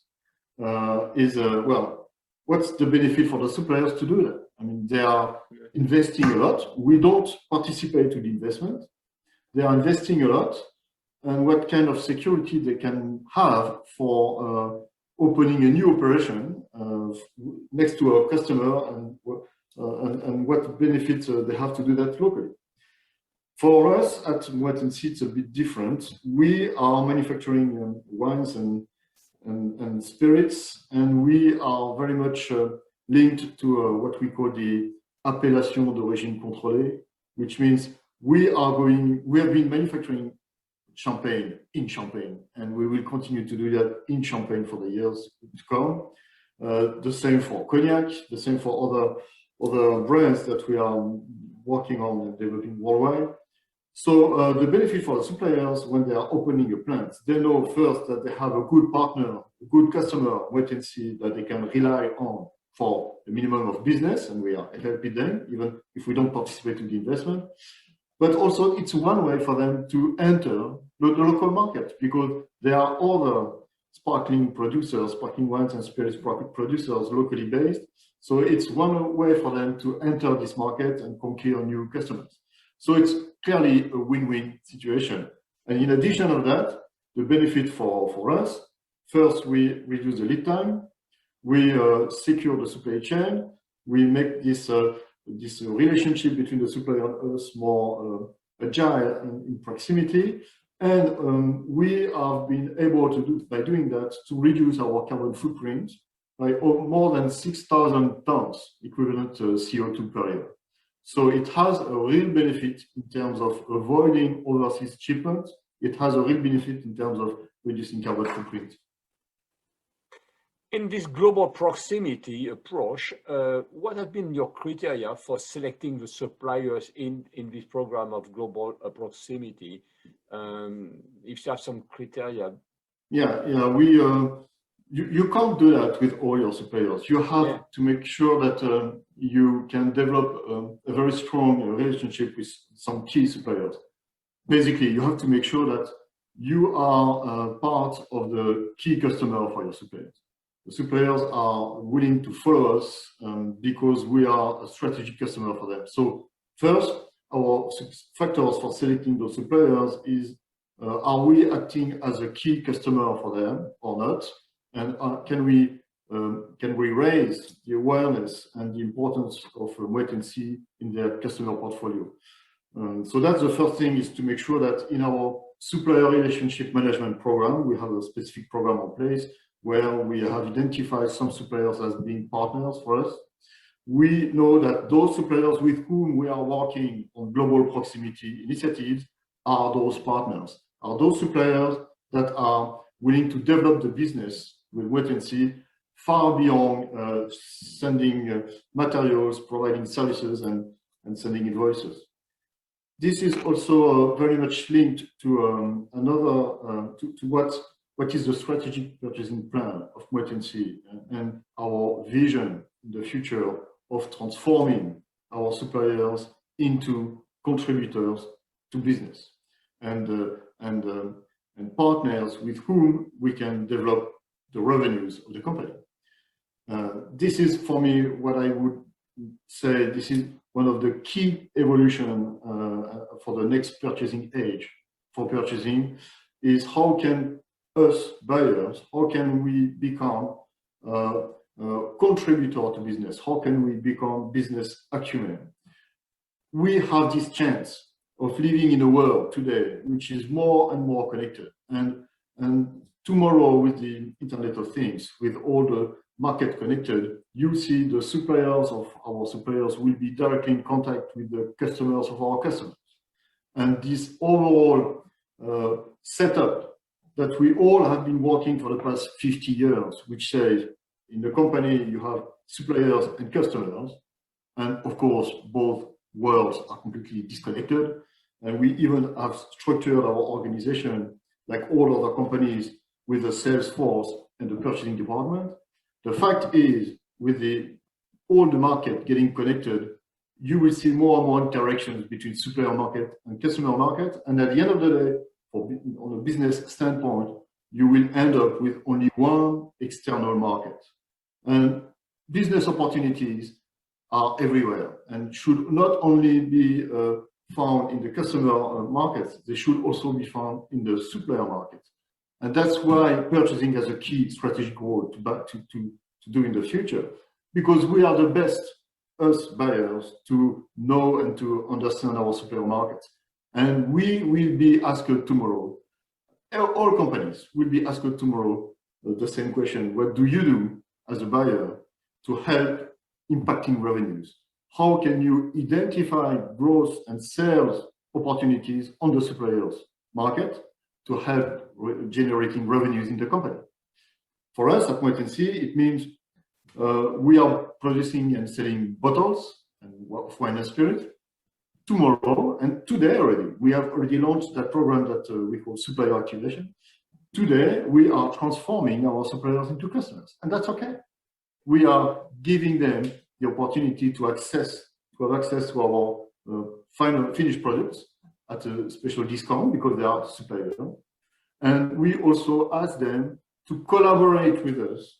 is well, what's the benefit for the suppliers to do that? I mean, they are investing a lot. We don't participate to the investment. They are investing a lot, and what kind of security they can have for opening a new operation next to a customer, and what benefits they have to do that locally. For us at Moet & Cie, it's a bit different. We are manufacturing wines and spirits, and we are very much linked to what we call the appellation d'origine contrôlée, which means we have been manufacturing champagne in Champagne, and we will continue to do that in Champagne for the years to come. The same for cognac, the same for other brands that we are working on and developing worldwide. So the benefit for the suppliers when they are opening a plant, they know first that they have a good partner, a good customer, Moet & Cie, that they can rely on for the minimum of business, and we are helping them, even if we don't participate in the investment. But also it's one way for them to enter the local market, because there are other sparkling producers, sparkling wines and spirits producers locally based. So it's one way for them to enter this market and conquer new customers. So it's clearly a win-win situation. And in addition to that, the benefit for us, first, we reduce the lead time, we secure the supply chain, we make this relationship between the supplier and us more agile and in proximity. And we have been able to do, by doing that, to reduce our carbon footprint by more than 6,000 tons equivalent CO2 per year. So it has a real benefit in terms of avoiding overseas shipments. It has a real benefit in terms of reducing carbon footprint. In this global proximity approach, what have been your criteria for selecting the suppliers in this program of global proximity? If you have some criteria. Yeah, we you can't do that with all your suppliers. You have to make sure that you can develop a very strong relationship with some key suppliers. Basically, you have to make sure that you are part of the key customer for your suppliers. The suppliers are willing to follow us because we are a strategic customer for them. So first, our factors for selecting those suppliers is, are we acting as a key customer for them or not? And can we raise the awareness and the importance of Moet & Cie in their customer portfolio? So that's the first thing, is to make sure that in our supplier relationship management program. We have a specific program in place where we have identified some suppliers as being partners for us. We know that those suppliers with whom we are working on global proximity initiatives are those partners, are those suppliers that are willing to develop the business with wait-and-see far beyond sending materials, providing services, and sending invoices. This is also very much linked to what is the strategic purchasing plan of wait-and-see and our vision in the future of transforming our suppliers into contributors to business and partners with whom we can develop the revenues of the company. This is, for me, what I would say, this is one of the key evolution for the next purchasing age for purchasing, is how can us buyers, how can we become contributor to business? How can we become business acumen? We have this chance of living in a world today which is more and more connected, and tomorrow with the Internet of Things, with all the market connected, you see the suppliers of our suppliers will be directly in contact with the customers of our customers. And this overall setup that we all have been working for the past 50 years, which says in the company you have suppliers and customers, and of course both worlds are completely disconnected, and we even have structured our organization like all other companies with a sales force and the purchasing department. The fact is, with all the market getting connected, you will see more and more interactions between supplier market and customer market, and at the end of the day, on a business standpoint, you will end up with only one external market. And business opportunities are everywhere and should not only be found in the customer markets, they should also be found in the supplier market. And that's why purchasing has a key strategic role to do in the future, because we are the best, us buyers, to know and to understand our supplier markets. And we will be asked tomorrow, all companies will be asked tomorrow the same question: what do you do as a buyer to help impacting revenues? How can you identify growth and sales opportunities on the suppliers market to help generating revenues in the company? For us at wait-and-see, it means we are producing and selling bottles of wine and spirit. Tomorrow and today already, we have already launched that program that we call supplier activation. Today, we are transforming our suppliers into customers, and that's okay. We are giving them the opportunity to have access to our finished products at a special discount because they are suppliers. And we also ask them to collaborate with us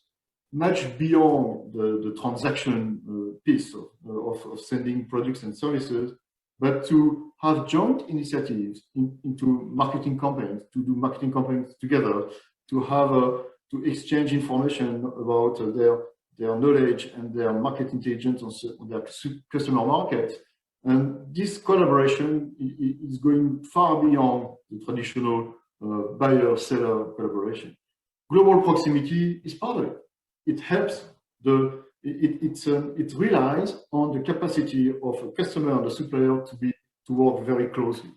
much beyond the transaction piece of sending products and services, but to have joint initiatives into marketing campaigns, to do marketing campaigns together, to have to exchange information about their knowledge and their market intelligence on their customer market. And this collaboration is going far beyond the traditional buyer-seller collaboration. Global proximity is part of it. It helps it relies on the capacity of a customer and a supplier to work very closely.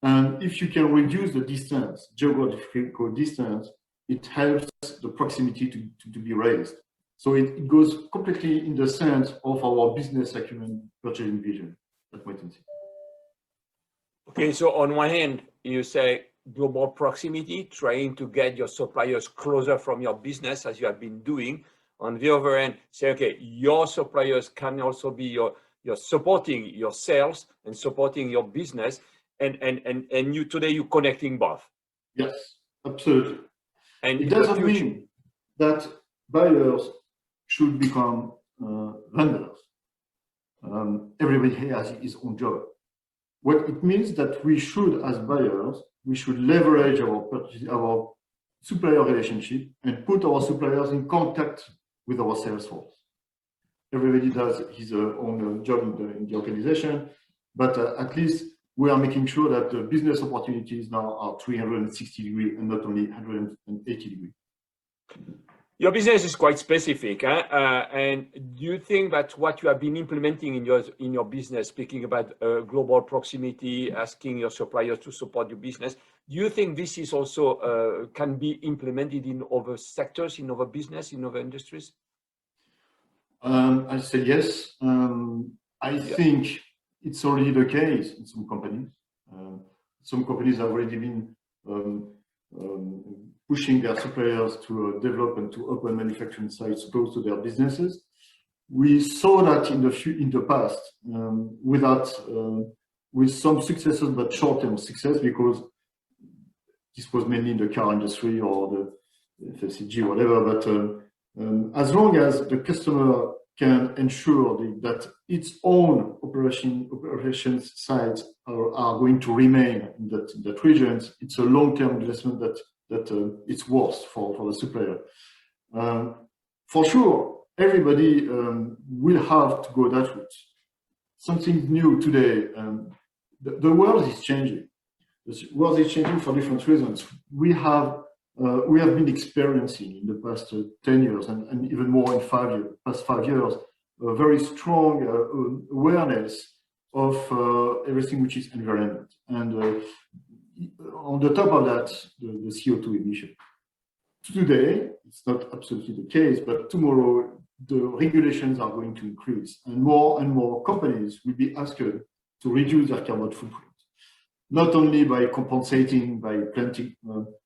And if you can reduce the distance, geographical distance, it helps the proximity to be raised. So it goes completely in the sense of our business acumen purchasing vision at wait-and-see. Okay, so on one hand, you say global proximity, trying to get your suppliers closer from your business as you have been doing. On the other hand, say, okay, your suppliers can also be you're supporting your sales and supporting your business, and you today you're connecting both. Yes, absolutely. And it doesn't mean that buyers should become vendors. Everybody here has his own job. What it means that we should, as buyers, we should leverage our supplier relationship and put our suppliers in contact with our sales force. Everybody does his own job in the organization, but at least we are making sure that the business opportunities now are 360 degrees and not only 180 degrees. Your business is quite specific, and do you think that what you have been implementing in your business, speaking about global proximity, asking your suppliers to support your business, do you think this is also can be implemented in other sectors, in other business, in other industries? I say yes. I think it's already the case in some companies. Some companies have already been pushing their suppliers to develop and to open manufacturing sites close to their businesses. We saw that in the past with some successes, but short-term success, because this was mainly in the car industry or the FMCG, whatever. But as long as the customer can ensure that its own operations sites are going to remain in that region, it's a long-term investment that it's worth for the supplier. For sure, everybody will have to go that route. Something new today. The world is changing. The world is changing for different reasons. We have been experiencing in the past 10 years and even more in past 5 years, a very strong awareness of everything which is environment. And on the top of that, the CO2 emission. Today, it's not absolutely the case, but tomorrow, the regulations are going to increase, and more companies will be asked to reduce their carbon footprint. Not only by compensating by planting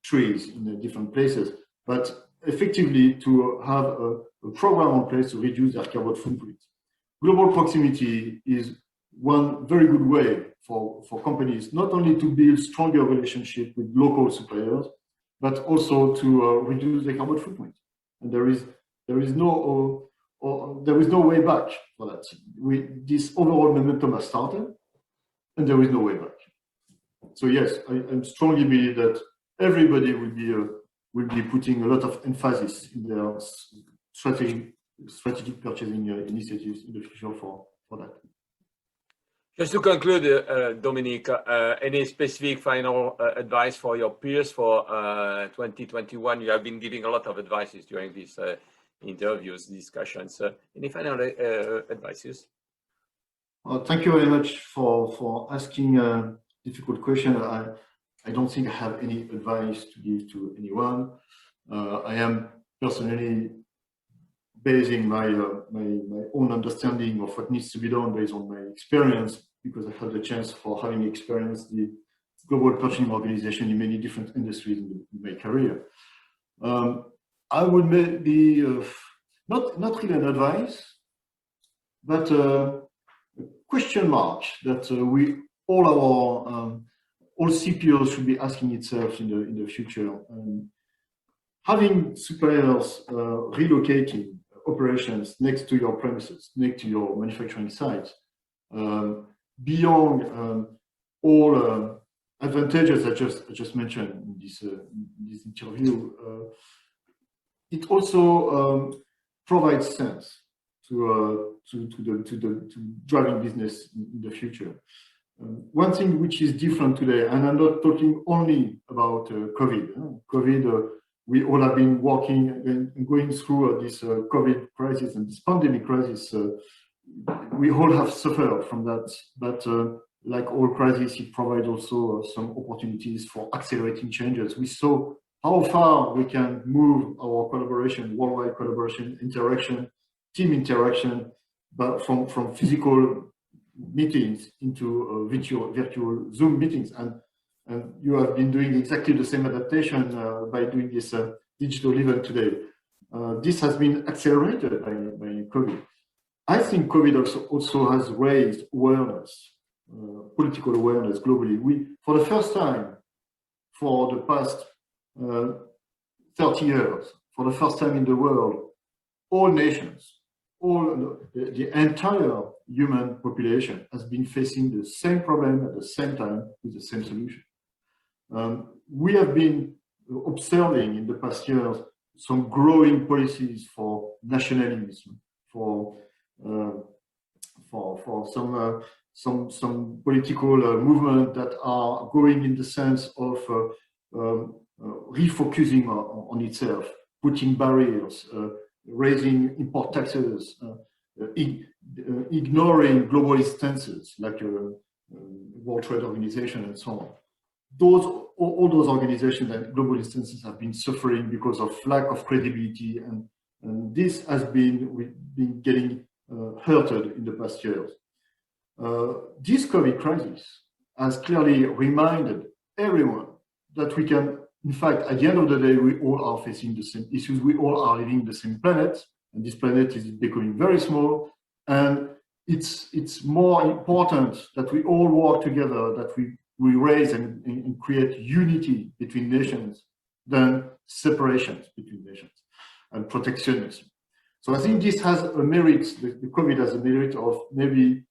trees in different places, but effectively to have a program in place to reduce their carbon footprint. Global proximity is one very good way for companies not only to build stronger relationship with local suppliers, but also to reduce their carbon footprint. And there is no way back for that. This overall momentum has started, and there is no way back. So yes, I strongly believe that everybody will be putting a lot of emphasis in their strategic purchasing initiatives in the future for that. Just to conclude, Dominique, any specific final advice for your peers for 2021? You have been giving a lot of advices during these interviews, discussions. Any final advices? Well, thank you very much for asking a difficult question. I don't think I have any advice to give to anyone. I am personally basing my own understanding of what needs to be done based on my experience, because I had the chance for having experienced the global purchasing organization in many different industries in my career. I would maybe not really an advice, but a question mark that all CPOs should be asking itself in the future. Having suppliers relocating operations next to your premises, next to your manufacturing sites, beyond all advantages I just mentioned in this interview, it also provides sense to driving business in the future. One thing which is different today, and I'm not talking only about COVID. COVID, we all have been working and going through this COVID crisis and this pandemic crisis. We all have suffered from that, but like all crises, it provides also some opportunities for accelerating changes. We saw how far we can move our collaboration, worldwide collaboration, interaction, team interaction, but from physical meetings into virtual Zoom meetings. And you have been doing exactly the same adaptation by doing this digital event today. This has been accelerated by COVID. I think COVID also has raised awareness, political awareness globally. For the first time, for the past 30 years, for the first time in the world, all nations, the entire human population has been facing the same problem at the same time with the same solution. We have been observing in the past years some growing policies for nationalism, for some some political movement that are going in the sense of refocusing on itself, putting barriers, raising import taxes, ignoring global instances like World Trade Organization and so on. All those organizations and global instances have been suffering because of lack of credibility, and this has been getting hurted in the past years. This COVID crisis has clearly reminded everyone that we can, in fact, at the end of the day, we all are facing the same issues. We all are living the same planet, and this planet is becoming very small. And it's more important that we all work together, that we raise and create unity between nations than separations between nations and protectionism. So I think this has a merit, the COVID has a merit of maybe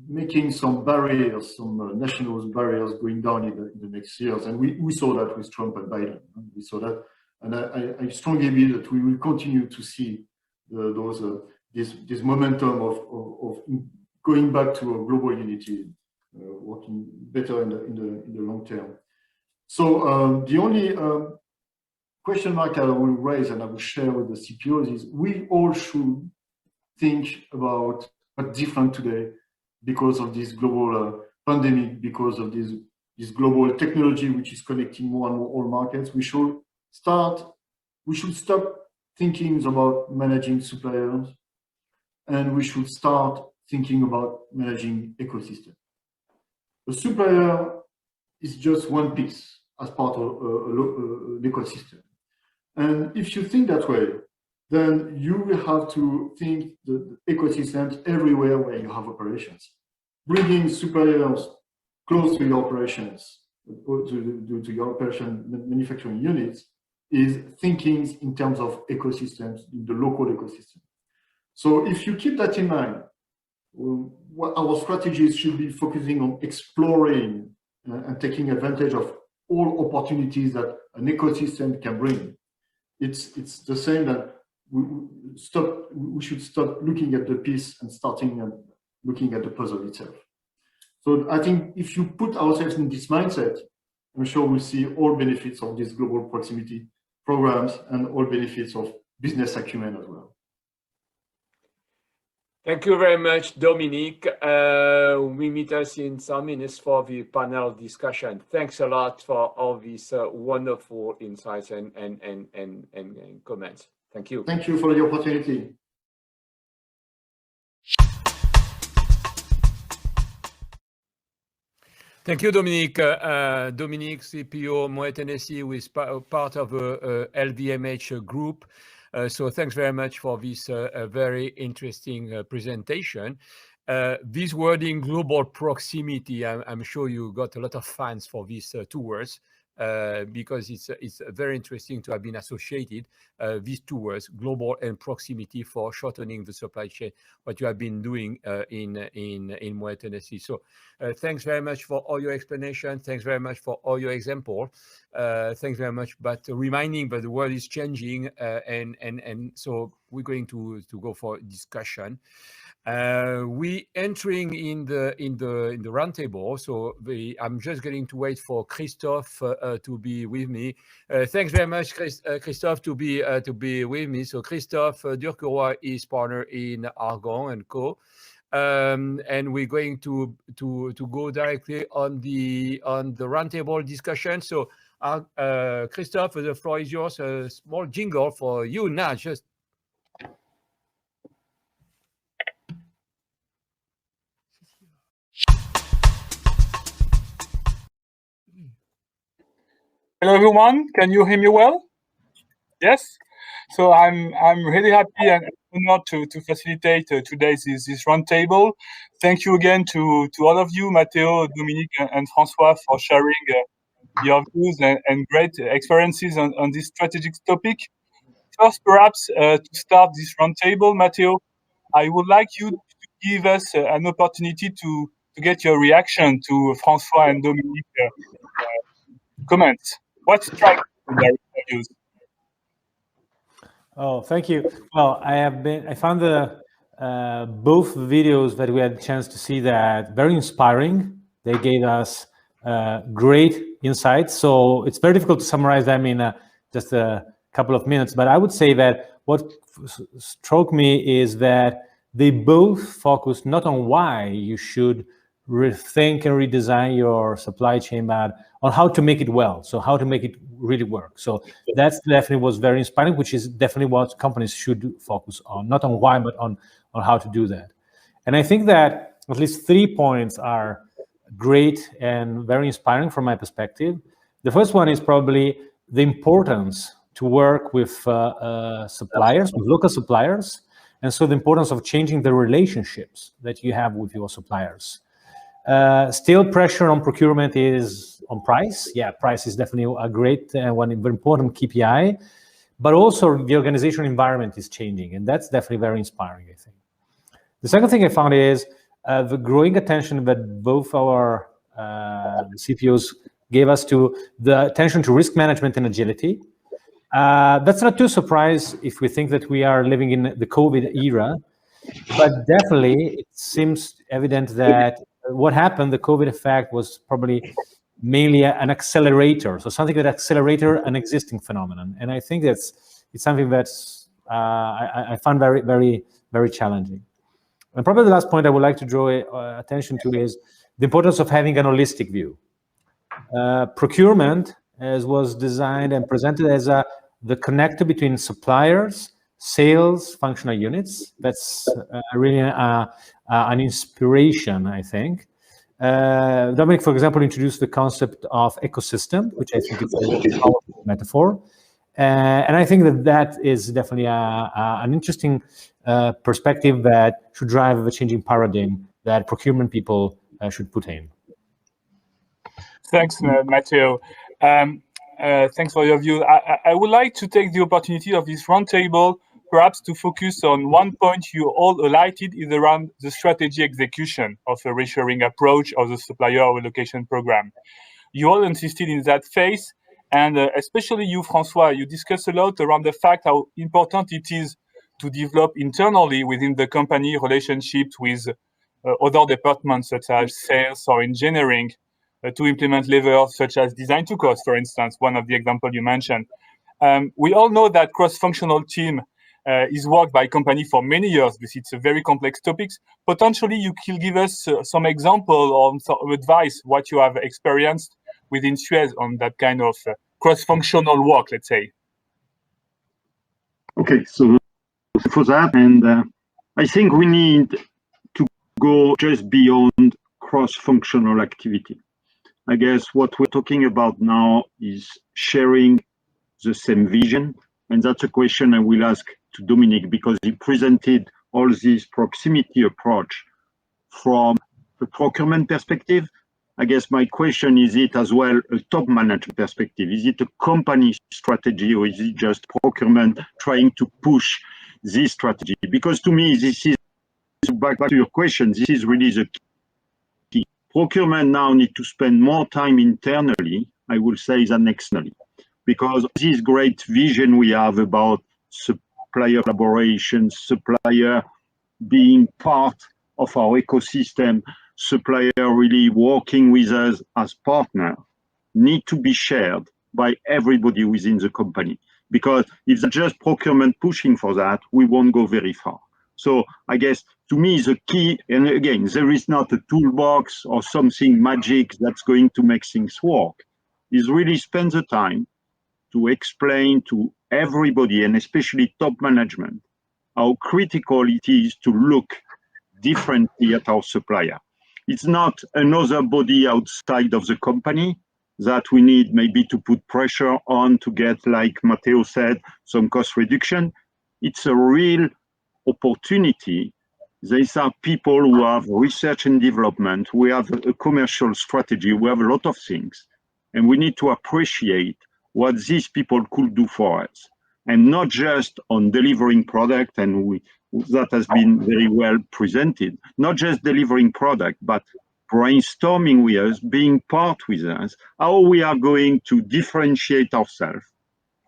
making some barriers, some national barriers going down in the next years. And we saw that with Trump and Biden. We saw that. And I strongly believe that we will continue to see this momentum of going back to a global unity, working better in the long term. So the only question mark I will raise and I will share with the CPOs is we all should think about what's different today because of this global pandemic, because of this global technology which is connecting more and more all markets. We should stop thinking about managing suppliers, and we should start thinking about managing ecosystem. A supplier is just one piece as part of an ecosystem. And if you think that way, then you will have to think the ecosystems everywhere where you have operations. Bringing suppliers close to your operations, to your operation manufacturing units, is thinking in terms of ecosystems, in the local ecosystem. So if you keep that in mind, what our strategies should be focusing on exploring and taking advantage of all opportunities that an ecosystem can bring. It's the same that we should stop looking at the piece and starting and looking at the puzzle itself. So I think if you put ourselves in this mindset, I'm sure we'll see all benefits of these global proximity programs and all benefits of business acumen as well. Thank you very much, Dominique. We meet us in some minutes for the panel discussion. Thanks a lot for all these wonderful insights and comments. Thank you. Thank you for the opportunity. Thank you, Dominique. Dominique, CPO, Moet Hennessy, who is part of a LVMH group. So thanks very much for this very interesting presentation. This wording, global proximity, I'm sure you got a lot of fans for these two words because it's very interesting to have been associated these two words, global and proximity, for shortening the supply chain, what you have been doing in Moet Hennessy. So thanks very much for all your explanation. Thanks very much for all your example. Thanks very much, but reminding that the world is changing, and so we're going to go for discussion. We entering in the roundtable, so I'm just going to wait for Christophe to be with me. Thanks very much, Christophe, to be with me. So Christophe Durqueroy is partner in Argon Co. And we're going to go directly on the roundtable discussion. So Christophe, the floor is yours. A small jingle for you now. Just hello everyone, can you hear me well? Yes. So I'm really happy and honored to facilitate today's this roundtable. Thank you again to all of you, Matteo, Dominique, and François, for sharing your views and great experiences on this strategic topic. First, perhaps to start this roundtable, Matteo, I would like you to give us an opportunity to get your reaction to François and Dominique comments. What strikes you in their views? Oh, thank you. Well, I found the both videos that we had a chance to see that very inspiring. They gave us great insights. So it's very difficult to summarize them in just a couple of minutes. But I would say that what struck me is that they both focus not on why you should rethink and redesign your supply chain, but on how to make it well. So how to make it really work. So that's definitely was very inspiring, which is definitely what companies should focus on, not on why, but on how to do that. And I think that at least 3 points are great and very inspiring from my perspective. The first one is probably the importance to work with suppliers, with local suppliers. And so the importance of changing the relationships that you have with your suppliers. Still pressure on procurement is on price. Yeah, price is definitely a great one very important KPI, but also the organizational environment is changing, and that's definitely very inspiring, I think. The second thing I found is the growing attention that both our CPOs gave us to the attention to risk management and agility. That's not too surprised if we think that we are living in the COVID era, but definitely it seems evident that what happened, the COVID effect, was probably mainly an accelerator. So something that accelerated an existing phenomenon. And I think it's something that's I find very, very, very challenging. And probably the last point I would like to draw attention to is the importance of having an holistic view. Procurement, as was designed and presented as the connector between suppliers, sales, functional units. That's really an inspiration, I think. Dominique, for example, introduced the concept of ecosystem, which I think is a powerful metaphor. And I think that is definitely an interesting perspective that should drive a changing paradigm that procurement people should put in. Thanks, Matteo. Thanks for your view. I would like to take the opportunity of this roundtable perhaps to focus on one point you all highlighted is around the strategy execution of a reshoring approach of the supplier relocation program. You all insisted in that phase, and especially you, François, you discussed a lot around the fact how important it is to develop internally within the company relationships with other departments such as sales or engineering to implement levers such as design to cost, for instance, one of the examples you mentioned. We all know that cross-functional team is worked by company for many years. It's a very complex topic. Potentially, you can give us some example or some advice what you have experienced within Suez on that kind of cross-functional work, let's say. Okay, so for that, and I think we need to go just beyond cross-functional activity. I guess what we're talking about now is sharing the same vision. And that's a question I will ask to Dominique, because he presented all this proximity approach from a procurement perspective. I guess my question is it as well a top management perspective? Is it a company strategy, or is it just procurement trying to push this strategy? Because to me, this is, back to your question, this is really the key. Procurement now need to spend more time internally, I will say, than externally. Because this great vision we have about supplier collaboration, supplier being part of our ecosystem, supplier really working with us as partner, need to be shared by everybody within the company. Because if it's just procurement pushing for that, we won't go very far. So I guess to me the key, and again, there is not a toolbox or something magic that's going to make things work, is really spend the time to explain to everybody, and especially top management, how critical it is to look differently at our supplier. It's not another body outside of the company that we need maybe to put pressure on to get, like Matteo said, some cost reduction. It's a real opportunity. These are people who have research and development, we have a commercial strategy, we have a lot of things, and we need to appreciate what these people could do for us, and not just on delivering product, and that has been very well presented, not just delivering product, but brainstorming with us, being part with us, how we are going to differentiate ourselves,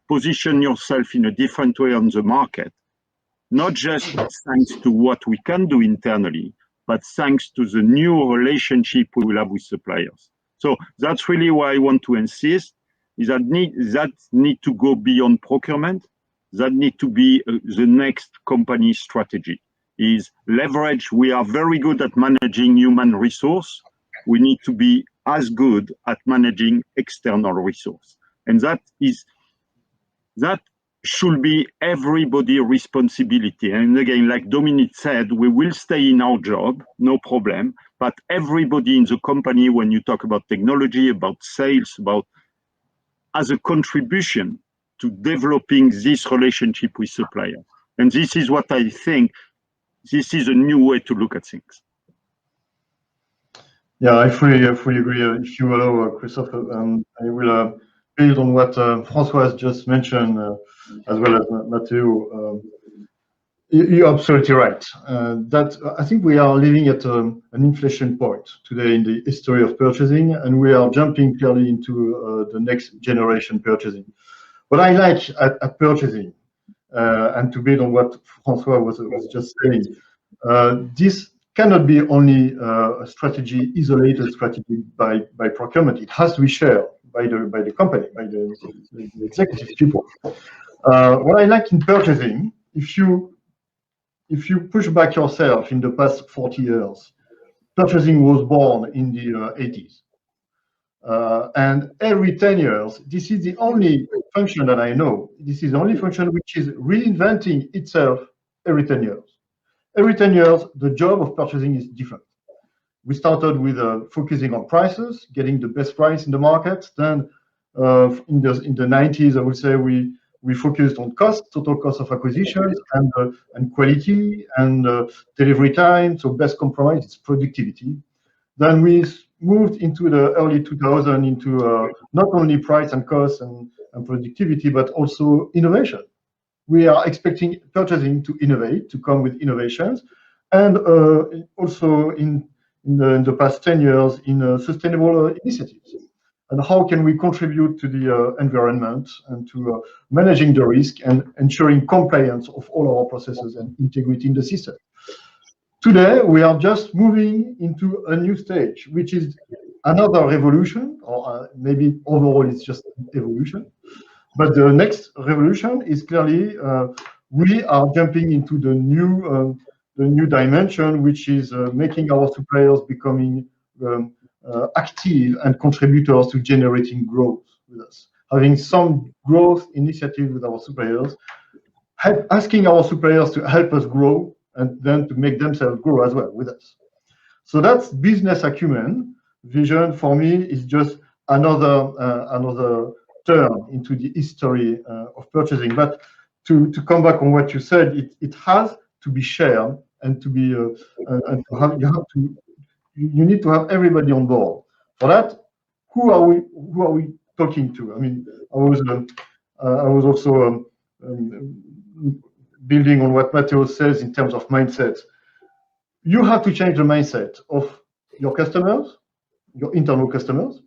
position yourself in a different way on the market, not just thanks to what we can do internally, but thanks to the new relationship we will have with suppliers. So that's really why I want to insist, is that need to go beyond procurement. That need to be the next company strategy, is leverage. We are very good at managing human resource. We need to be as good at managing external resource. And that should be everybody's responsibility. And again, like Dominique said, we will stay in our job, no problem. But everybody in the company, when you talk about technology, about sales, about as a contribution to developing this relationship with suppliers. And this is what I think, this is a new way to look at things. Yeah, I fully agree. If you allow, Christophe, I will build on what François just mentioned, as well as Matteo. You're absolutely right. That I think we are living at an inflection point today in the history of purchasing, and we are jumping clearly into the next generation purchasing. What I like at purchasing, and to build on what François was just saying, this cannot be only a strategy, isolated strategy by procurement. It has to be shared by the company, by the executive people. What I like in purchasing, if you push back yourself in the past 40 years, purchasing was born in the 80s. And every 10 years, this is the only function that I know. This is the only function which is reinventing itself every 10 years. Every 10 years, the job of purchasing is different. We started with focusing on prices, getting the best price in the market. Then in the 90s, I would say we focused on cost, total cost of acquisitions, and quality and delivery time. So best compromise is productivity. Then we moved into the early 2000s into not only price and cost and productivity, but also innovation. We are expecting purchasing to innovate, to come with innovations, and also in the past 10 years in sustainable initiatives. And how can we contribute to the environment and to managing the risk and ensuring compliance of all our processes and integrity in the system. Today, we are just moving into a new stage, which is another revolution, or maybe overall it's just evolution. But the next revolution is clearly we are jumping into the new dimension, which is making our suppliers becoming active and contributors to generating growth with us. Having some growth initiative with our suppliers, asking our suppliers to help us grow and then to make themselves grow as well with us. So that's business acumen. Vision for me is just another turn into the history of purchasing. But to come back on what you said, it has to be shared and to be you need to have everybody on board. For that, who are we talking to? I mean, I was also building on what Matteo says in terms of mindset. You have to change the mindset of your customers, your internal customers.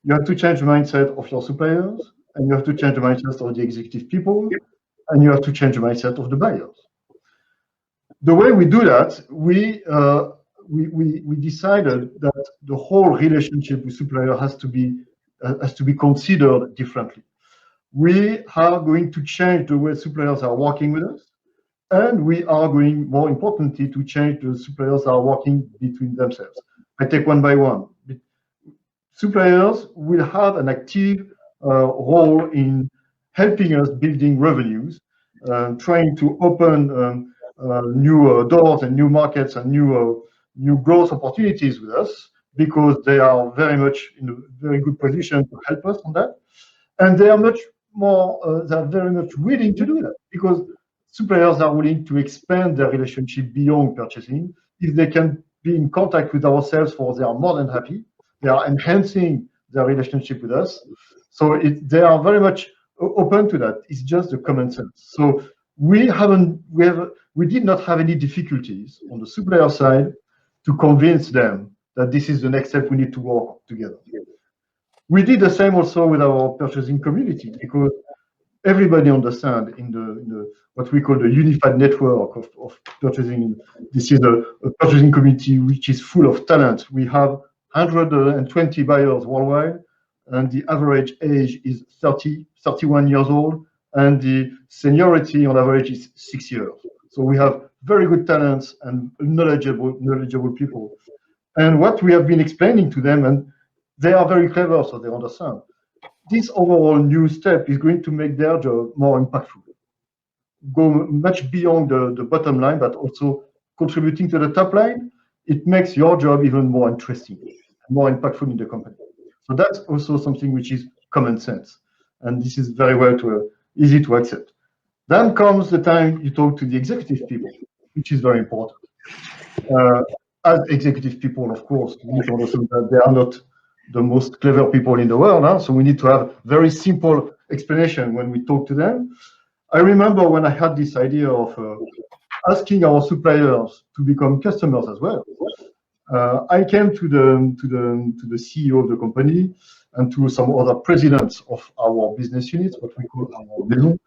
You have to change the mindset of your suppliers, and you have to change the mindset of the executive people, and you have to change the mindset of the buyers. The way we do that, we decided that the whole relationship with supplier has to be considered differently. We are going to change the way suppliers are working with us, and we are going, more importantly, to change the suppliers are working between themselves. I take one by one. Suppliers will have an active role in helping us building revenues, trying to open new doors and new markets and new growth opportunities with us, because they are very much in a very good position to help us on that. And they are much more, they're very much willing to do that, because suppliers are willing to expand their relationship beyond purchasing. If they can be in contact with ourselves, they are more than happy. They are enhancing their relationship with us. So they are very much open to that. It's just the common sense. So we did not have any difficulties on the supplier side to convince them that this is the next step we need to work together. We did the same also with our purchasing community, because everybody understand in the what we call the unified network of purchasing. This is a purchasing community which is full of talent. We have 120 buyers worldwide, and the average age is 31 years old, and the seniority on average is 6 years. So we have very good talents and knowledgeable people. And what we have been explaining to them, and they are very clever, so they understand. This overall new step is going to make their job more impactful, go much beyond the bottom line, but also contributing to the top line. It makes your job even more interesting, more impactful in the company. So that's also something which is common sense. And this is very easy to accept. Then comes the time you talk to the executive people, which is very important. As executive people, of course, we need to understand that they are not the most clever people in the world. Huh? So we need to have very simple explanation when we talk to them. I remember when I had this idea of asking our suppliers to become customers as well. I came to the CEO of the company and to some other presidents of our business units, what we call our maison,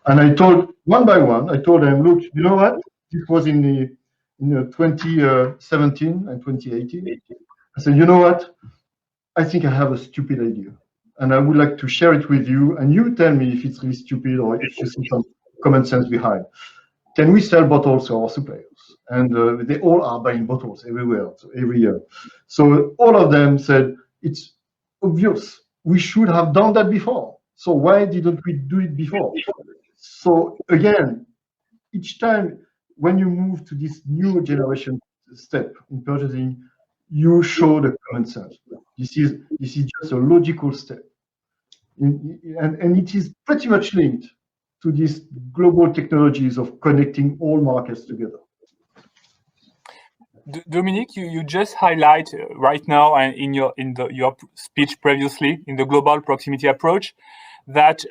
and I told one by one. I told them, look, you know what? This was in 2017 and 2018. I said, you know what? I think I have a stupid idea, and I would like to share it with you, and you tell me if it's really stupid or if you see some common sense behind. Can we sell bottles to our suppliers? And they all are buying bottles everywhere, so every year. So all of them said, it's obvious. We should have done that before. So why didn't we do it before? So again, each time when you move to this new generation step in purchasing, you show the common sense. This is just a logical step. And it is pretty much linked to these global technologies of connecting all markets together. Dominique, you just highlight right now and in your speech previously in the global proximity approach that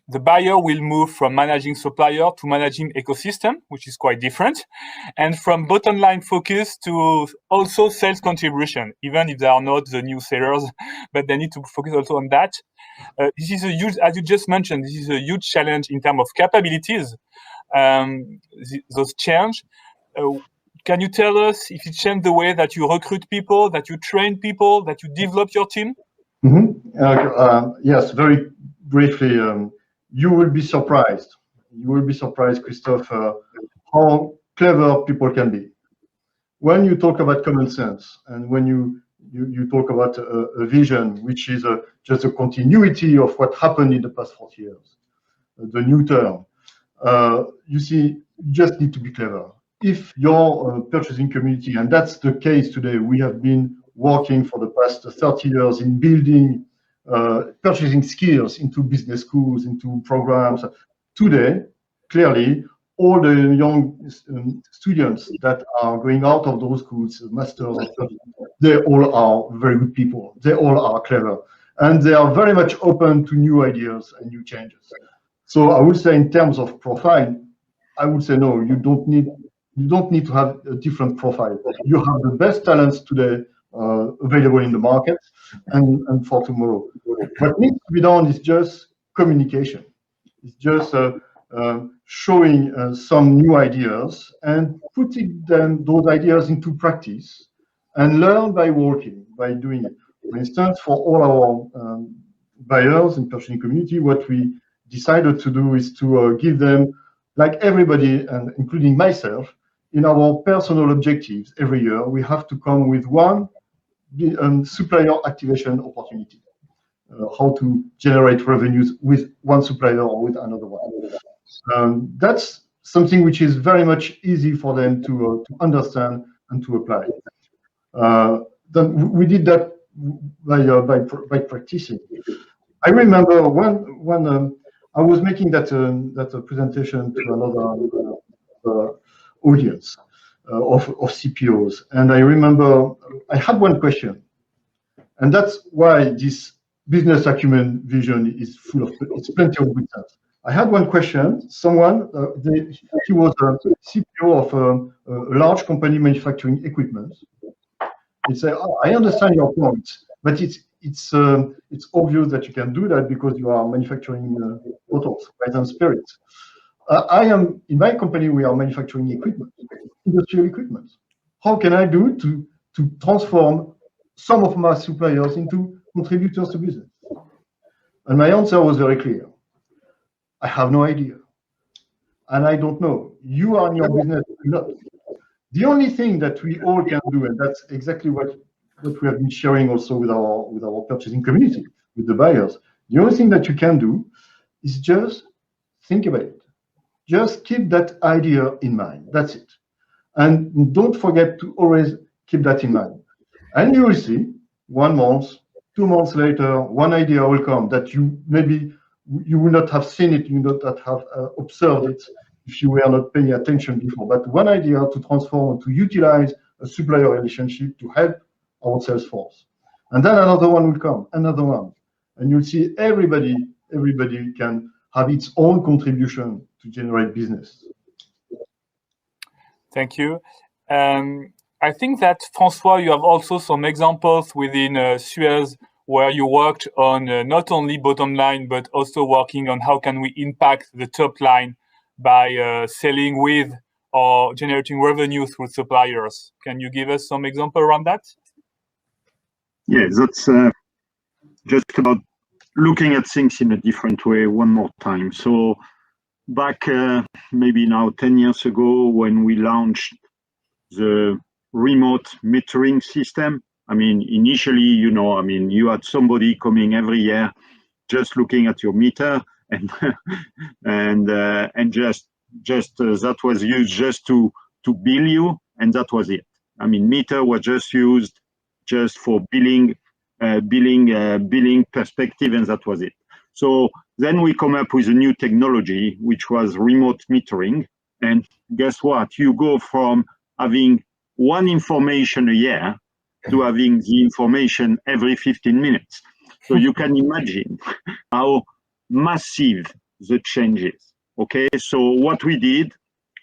the buyer will move from managing supplier to managing ecosystem, which is quite different, and from bottom line focus to also sales contribution, even if they are not the new sellers, but they need to focus also on that. This is a huge, as you just mentioned, this is a huge challenge in terms of capabilities. Those change. Can you tell us if it changed the way that you recruit people, that you train people, that you develop your team? Yes, very briefly. You will be surprised. You will be surprised, Christophe, how clever people can be. When you talk about common sense and when you talk about a vision, which is just a continuity of what happened in the past 40 years, the new term, you see, you just need to be clever. If your purchasing community, and that's the case today, we have been working for the past 30 years in building purchasing skills into business schools, into programs. Today, clearly, all the young students that are going out of those schools, masters, they all are very good people. They all are clever, and they are very much open to new ideas and new changes. So I would say, in terms of profile, I would say no. You don't need to have a different profile. You have the best talents today available in the market and for tomorrow. What needs to be done is just communication. It's just showing some new ideas and putting those ideas into practice and learn by working, by doing it. For instance, for all our buyers and purchasing community, what we decided to do is to give them, like everybody, and including myself, in our personal objectives every year, we have to come with one supplier activation opportunity. How to generate revenues with one supplier or with another one. That's something which is very much easy for them to understand and to apply. Then we did that by practicing. I remember when I was making that presentation to another audience of CPOs, and I remember I had one question, and that's why this business acumen vision is full of, it's plenty of good sense. I had one question. Someone, he was a CPO of a large company manufacturing equipment. He said, oh, I understand your point, but it's it's obvious that you can do that because you are manufacturing bottles, right, and spirits. In my company, we are manufacturing equipment, industrial equipment. How can I do to transform some of my suppliers into contributors to business? And my answer was very clear. I have no idea. And I don't know. You are in your business a lot. The only thing that we all can do, and that's exactly what we have been sharing also with our purchasing community, with the buyers. The only thing that you can do is just think about it. Just keep that idea in mind. That's it. And don't forget to always keep that in mind. And you will see 1 month, 2 months later, one idea will come that maybe you will not have seen it, you would not have observed it if you were not paying attention before. But one idea to transform, to utilize a supplier relationship to help our sales force. And then another one will come, another one. And you'll see everybody can have its own contribution to generate business. Thank you. I think that, Francois, you have also some examples within Suez where you worked on not only bottom line, but also working on how can we impact the top line by selling with or generating revenue through suppliers. Can you give us some example around that? Yeah, that's just about looking at things in a different way one more time. So back maybe now 10 years ago when we launched the remote metering system, I mean, initially, you had somebody coming every year just looking at your meter and just that was used just to bill you, and that was it. I mean, meter was just used just for billing perspective, and that was it. So then we come up with a new technology, which was remote metering. And guess what? You go from having one information a year to having the information every 15 minutes. So you can imagine how massive the change is. Okay, so what we did,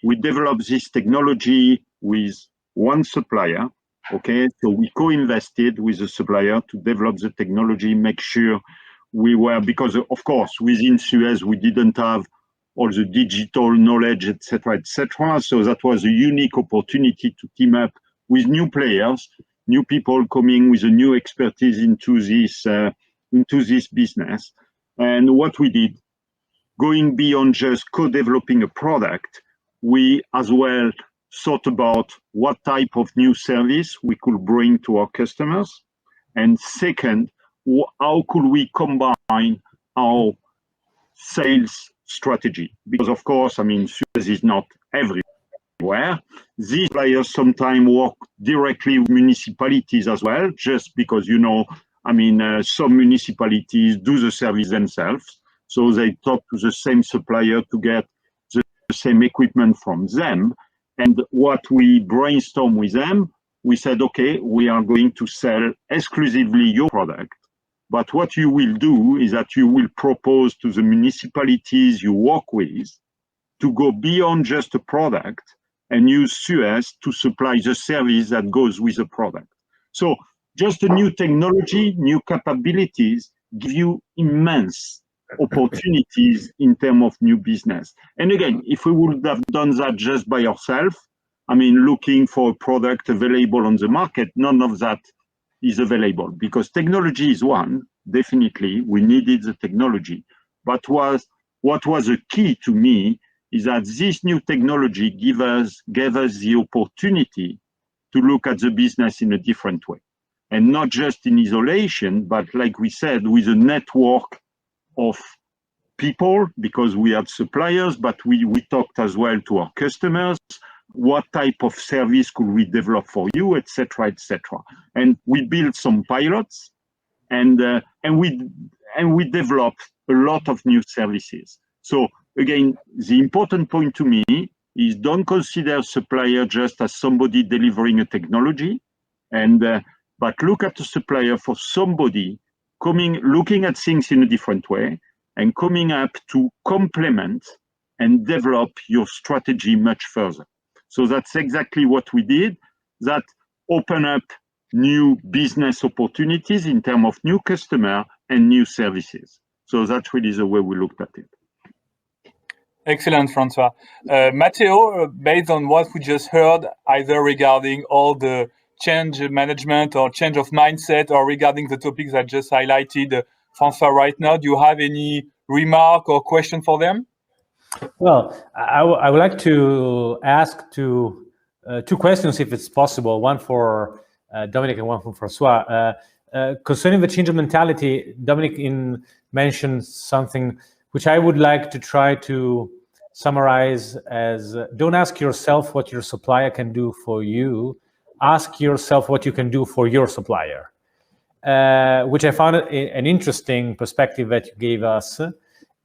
we developed this technology with one supplier. Okay, so we co-invested with the supplier to develop the technology, make sure we were, because of course, within Suez, we didn't have all the digital knowledge, etc., etc. So that was a unique opportunity to team up with new players, new people coming with a new expertise into this business. And what we did, going beyond just co-developing a product, we as well thought about what type of new service we could bring to our customers. And second, how could we combine our sales strategy? Because of course, I mean, Suez is not everywhere. These players sometimes work directly with municipalities as well, just because, some municipalities do the service themselves. So they talk to the same supplier to get the same equipment from them. And what we brainstorm with them, we said, okay, we are going to sell exclusively your product. But what you will do is that you will propose to the municipalities you work with to go beyond just a product and use Suez to supply the service that goes with the product. So just a new technology, new capabilities give you immense opportunities in terms of new business. And again, if we would have done that just by ourselves, I mean, looking for a product available on the market, none of that is available, because technology is one, definitely, we needed the technology. But what was a key to me is that this new technology gave us the opportunity to look at the business in a different way. And not just in isolation, but like we said, with a network of people, because we had suppliers, but we talked as well to our customers. What type of service could we develop for you, etc., etc. And we built some pilots, and we developed a lot of new services. So again, the important point to me is don't consider supplier just as somebody delivering a technology, but look at the supplier for somebody looking at things in a different way and coming up to complement and develop your strategy much further. So that's exactly what we did. That opened up new business opportunities in terms of new customer and new services. So that's really the way we looked at it. Excellent, Francois. Matteo, based on what we just heard, either regarding all the change management or change of mindset, or regarding the topics I just highlighted, Francois, right now, do you have any remark or question for them? Well, I would like to ask two questions, if it's possible. One for Dominique and one for Francois. Concerning the change of mentality, Dominique mentioned something which I would like to try to summarize as don't ask yourself what your supplier can do for you, ask yourself what you can do for your supplier, which I found an interesting perspective that you gave us.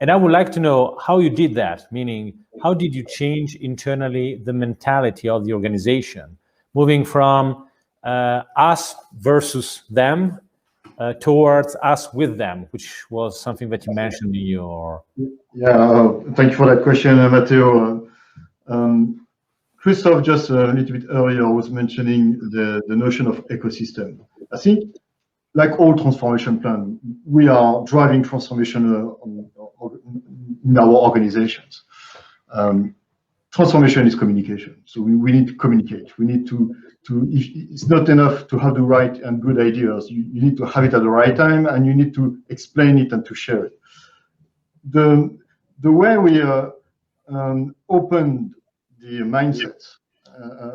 And I would like to know how you did that, meaning how did you change internally the mentality of the organization, moving from us versus them towards us with them, which was something that you mentioned in your... Yeah, thank you for that question, Matteo. Christophe just a little bit earlier was mentioning the notion of ecosystem. I think, like all transformation plan, we are driving transformation in our organizations. Transformation is communication, so we need to communicate. We need to it's not enough to have the right and good ideas. You need to have it at the right time, and you need to explain it and to share it. The way we opened the mindset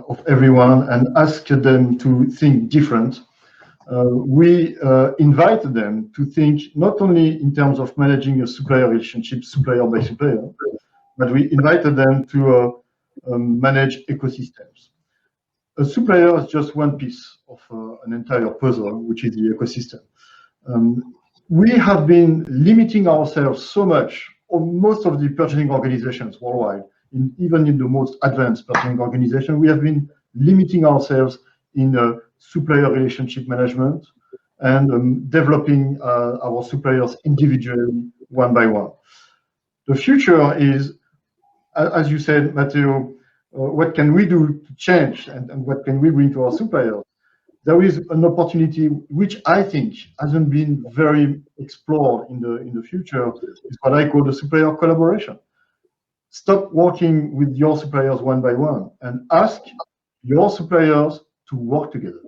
of everyone and asked them to think different, we invited them to think not only in terms of managing a supplier relationship, supplier by supplier, but we invited them to manage ecosystems. A supplier is just one piece of an entire puzzle, which is the ecosystem. We have been limiting ourselves so much, on most of the purchasing organizations worldwide, even in the most advanced purchasing organization, we have been limiting ourselves in supplier relationship management and developing our suppliers individually, one by one. The future is, as you said, Matteo, what can we do to change and what can we bring to our suppliers? There is an opportunity which I think hasn't been very explored in the future, is what I call the supplier collaboration. Stop working with your suppliers one by one and ask your suppliers to work together.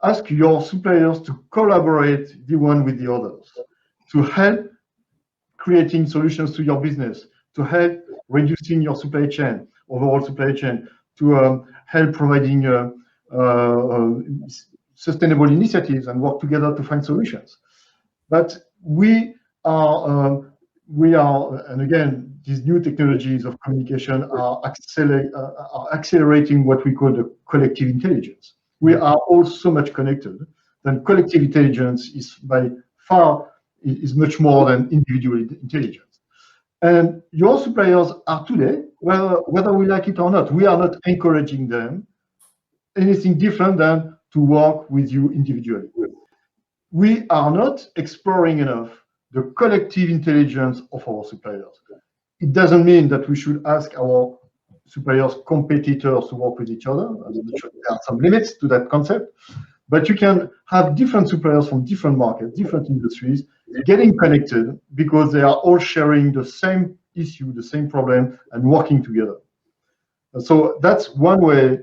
Ask your suppliers to collaborate the one with the others, to help creating solutions to your business, to help reducing your supply chain, overall supply chain, to help providing sustainable initiatives and work together to find solutions. But we are, and again, these new technologies of communication are accelerating what we call the collective intelligence. We are all so much connected, then collective intelligence is by far is much more than individual intelligence. And your suppliers are today, well, whether we like it or not, we are not encouraging them anything different than to work with you individually. We are not exploring enough the collective intelligence of our suppliers. It doesn't mean that we should ask our suppliers, competitors to work with each other. There are some limits to that concept, but you can have different suppliers from different markets, different industries, getting connected because they are all sharing the same issue, the same problem, and working together. So that's one way,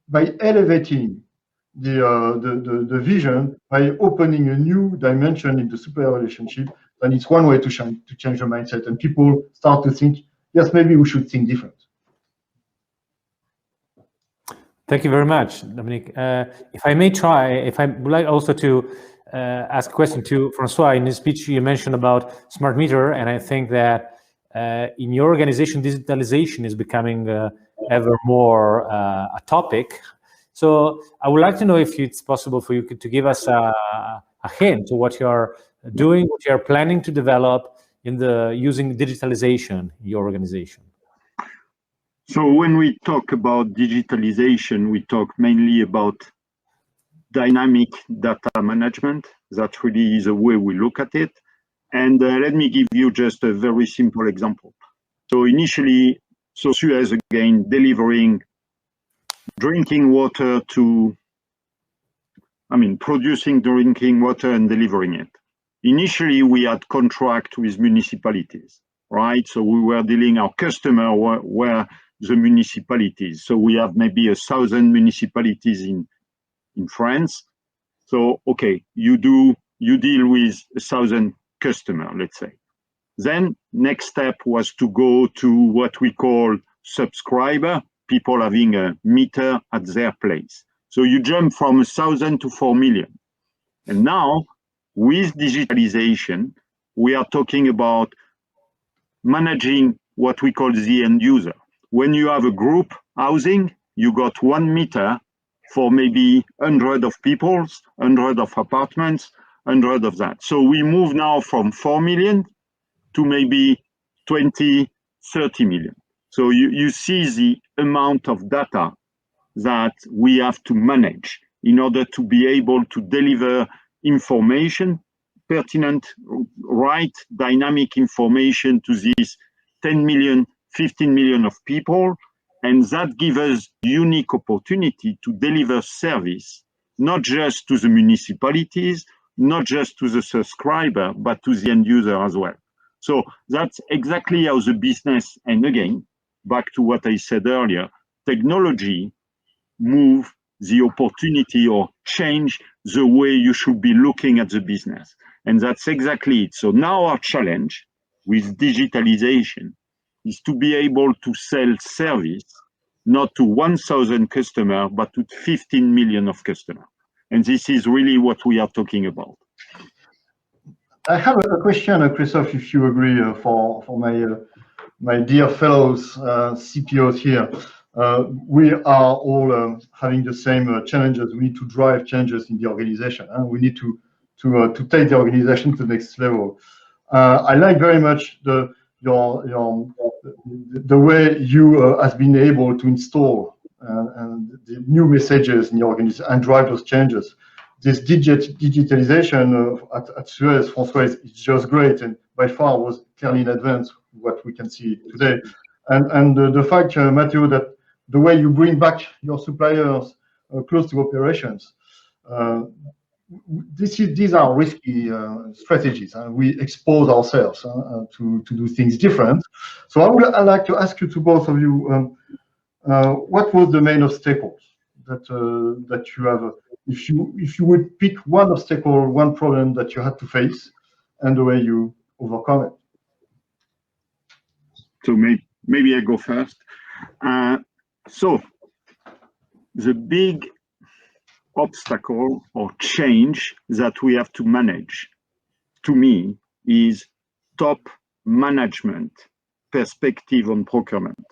by elevating the vision, by opening a new dimension in the supplier relationship, then it's one way to change the mindset, and people start to think, yes, maybe we should think different. Thank you very much, Dominique. If I may try, if I would like also to ask a question to Francois. In his speech, you mentioned about smart meter, and I think that in your organization, digitalization is becoming ever more a topic. So I would like to know if it's possible for you to give us a hint to what you're doing, what you're planning to develop in the using digitalization in your organization. So when we talk about digitalization, we talk mainly about dynamic data management. That really is the way we look at it. And let me give you just a very simple example. So initially, Suez again delivering drinking water to producing drinking water and delivering it. Initially, we had contract with municipalities, right? So we were dealing, our customer were the municipalities. So we have maybe 1,000 municipalities in France. So, okay, you deal with 1,000 customers, let's say. Then next step was to go to what we call subscriber, people having a meter at their place. So you jump from 1,000 to 4 million. And now with digitalization, we are talking about managing what we call the end user. When you have a group housing, you got 1 meter for maybe 100 of people, 100 of apartments, 100 of that. So we move now from 4 million to maybe 20, 30 million. So you see the amount of data that we have to manage in order to be able to deliver information, pertinent, right, dynamic information to these 10 million, 15 million of people. And that gives us unique opportunity to deliver service, not just to the municipalities, not just to the subscriber, but to the end user as well. So that's exactly how the business, and again, back to what I said earlier, technology move the opportunity or change the way you should be looking at the business. And that's exactly it. So now our challenge with digitalization is to be able to sell service, not to 1,000 customers, but to 15 million of customers. And this is really what we are talking about. I have a question, Christophe, if you agree, for my dear fellows CPOs here. We are all having the same challenges. We need to drive changes in the organization, and we need to take the organization to the next level. I like very much the way you have been able to install and the new messages in the organization and drive those changes. This digitalization at Suez, François, is just great, and by far was clearly in advance what we can see today. And the fact, Matteo, that the way you bring back your suppliers close to operations, these are risky strategies, and we expose ourselves to do things different. So I'd like to ask you, to both of you, what was the main obstacles that you have? If you would pick one obstacle, one problem that you had to face, and the way you overcome it. So maybe I go first. So the big obstacle or change that we have to manage, to me, is top management perspective on procurement.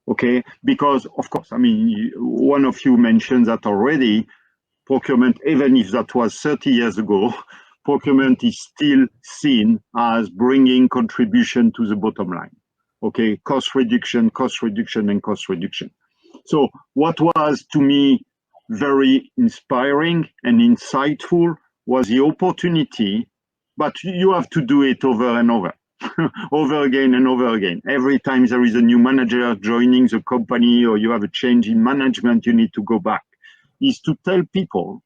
Okay, because of course, I mean, one of you mentioned that already. Procurement, even if that was 30 years ago, procurement is still seen as bringing contribution to the bottom line. Okay, cost reduction, and cost reduction. So what was to me very inspiring and insightful was the opportunity, but you have to do it over and over, over again and over again. Every time there is a new manager joining the company or you have a change in management, you need to go back. Is to tell people,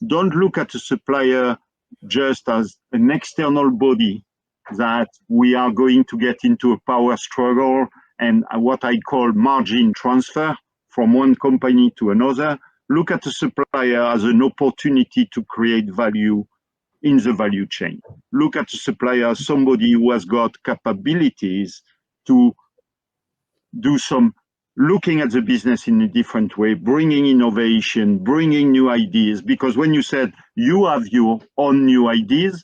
don't look at a supplier just as an external body that we are going to get into a power struggle and what I call margin transfer from one company to another. Look at the supplier as an opportunity to create value in the value chain. Look at the supplier as somebody who has got capabilities to do some looking at the business in a different way, bringing innovation, bringing new ideas. Because when you said you have your own new ideas,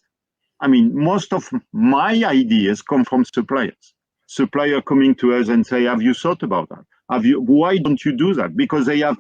I mean, most of my ideas come from suppliers. Supplier coming to us and say, have you thought about that? Why don't you do that? Because they have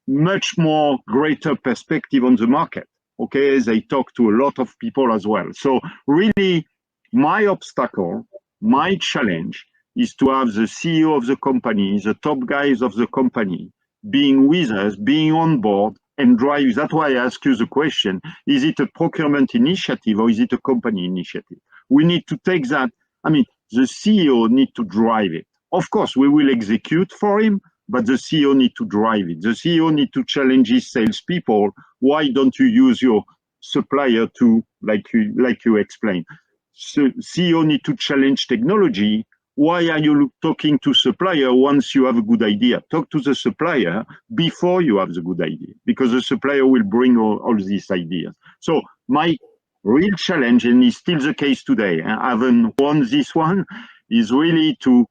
much more greater perspective on the market. Okay, they talk to a lot of people as well. So really, my obstacle, my challenge is to have the CEO of the company, the top guys of the company, being with us, being on board and drive. That's why I ask you the question, is it a procurement initiative or is it a company initiative? We need to take that. I mean, the CEO needs to drive it. Of course, we will execute for him, but the CEO need to drive it. The CEO need to challenge his salespeople. Why don't you use your supplier to, like you explained? So CEO need to challenge technology. Why are you talking to supplier once you have a good idea? Talk to the supplier before you have the good idea, because the supplier will bring all these ideas. So my real challenge, and it's still the case today, I haven't won this one, is really to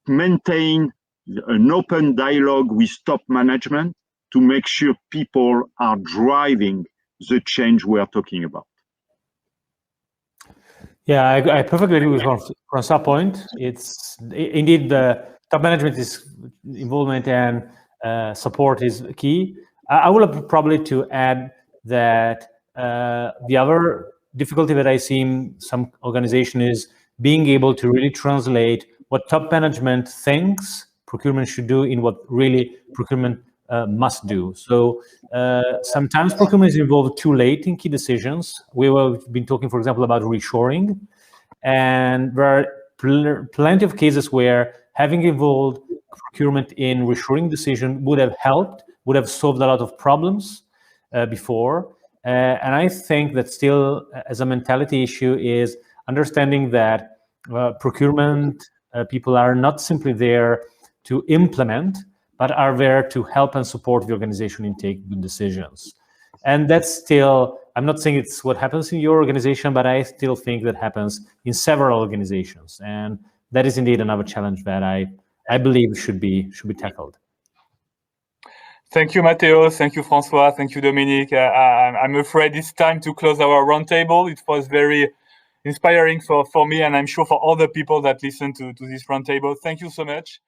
maintain an open dialogue with top management to make sure people are driving the change we are talking about. Yeah, I perfectly agree with François' point. It's indeed the top management is involvement and support is key. I would probably to add that the other difficulty that I see in some organization is being able to really translate what top management thinks procurement should do in what really procurement must do. So sometimes procurement is involved too late in key decisions. We've been talking, for example, about reshoring, and there are plenty of cases where having involved procurement in reshoring decision would have helped, would have solved a lot of problems before. And I think that still, as a mentality issue, is understanding that procurement people are not simply there to implement, but are there to help and support the organization in taking good decisions. And that's still, I'm not saying it's what happens in your organization, but I still think that happens in several organizations. And that is indeed another challenge that I believe should be tackled. Thank you, Matteo. Thank you, François. Thank you, Dominique. I'm afraid it's time to close our roundtable. It was very inspiring for me, and I'm sure for other people that listen to this roundtable. Thank you so much.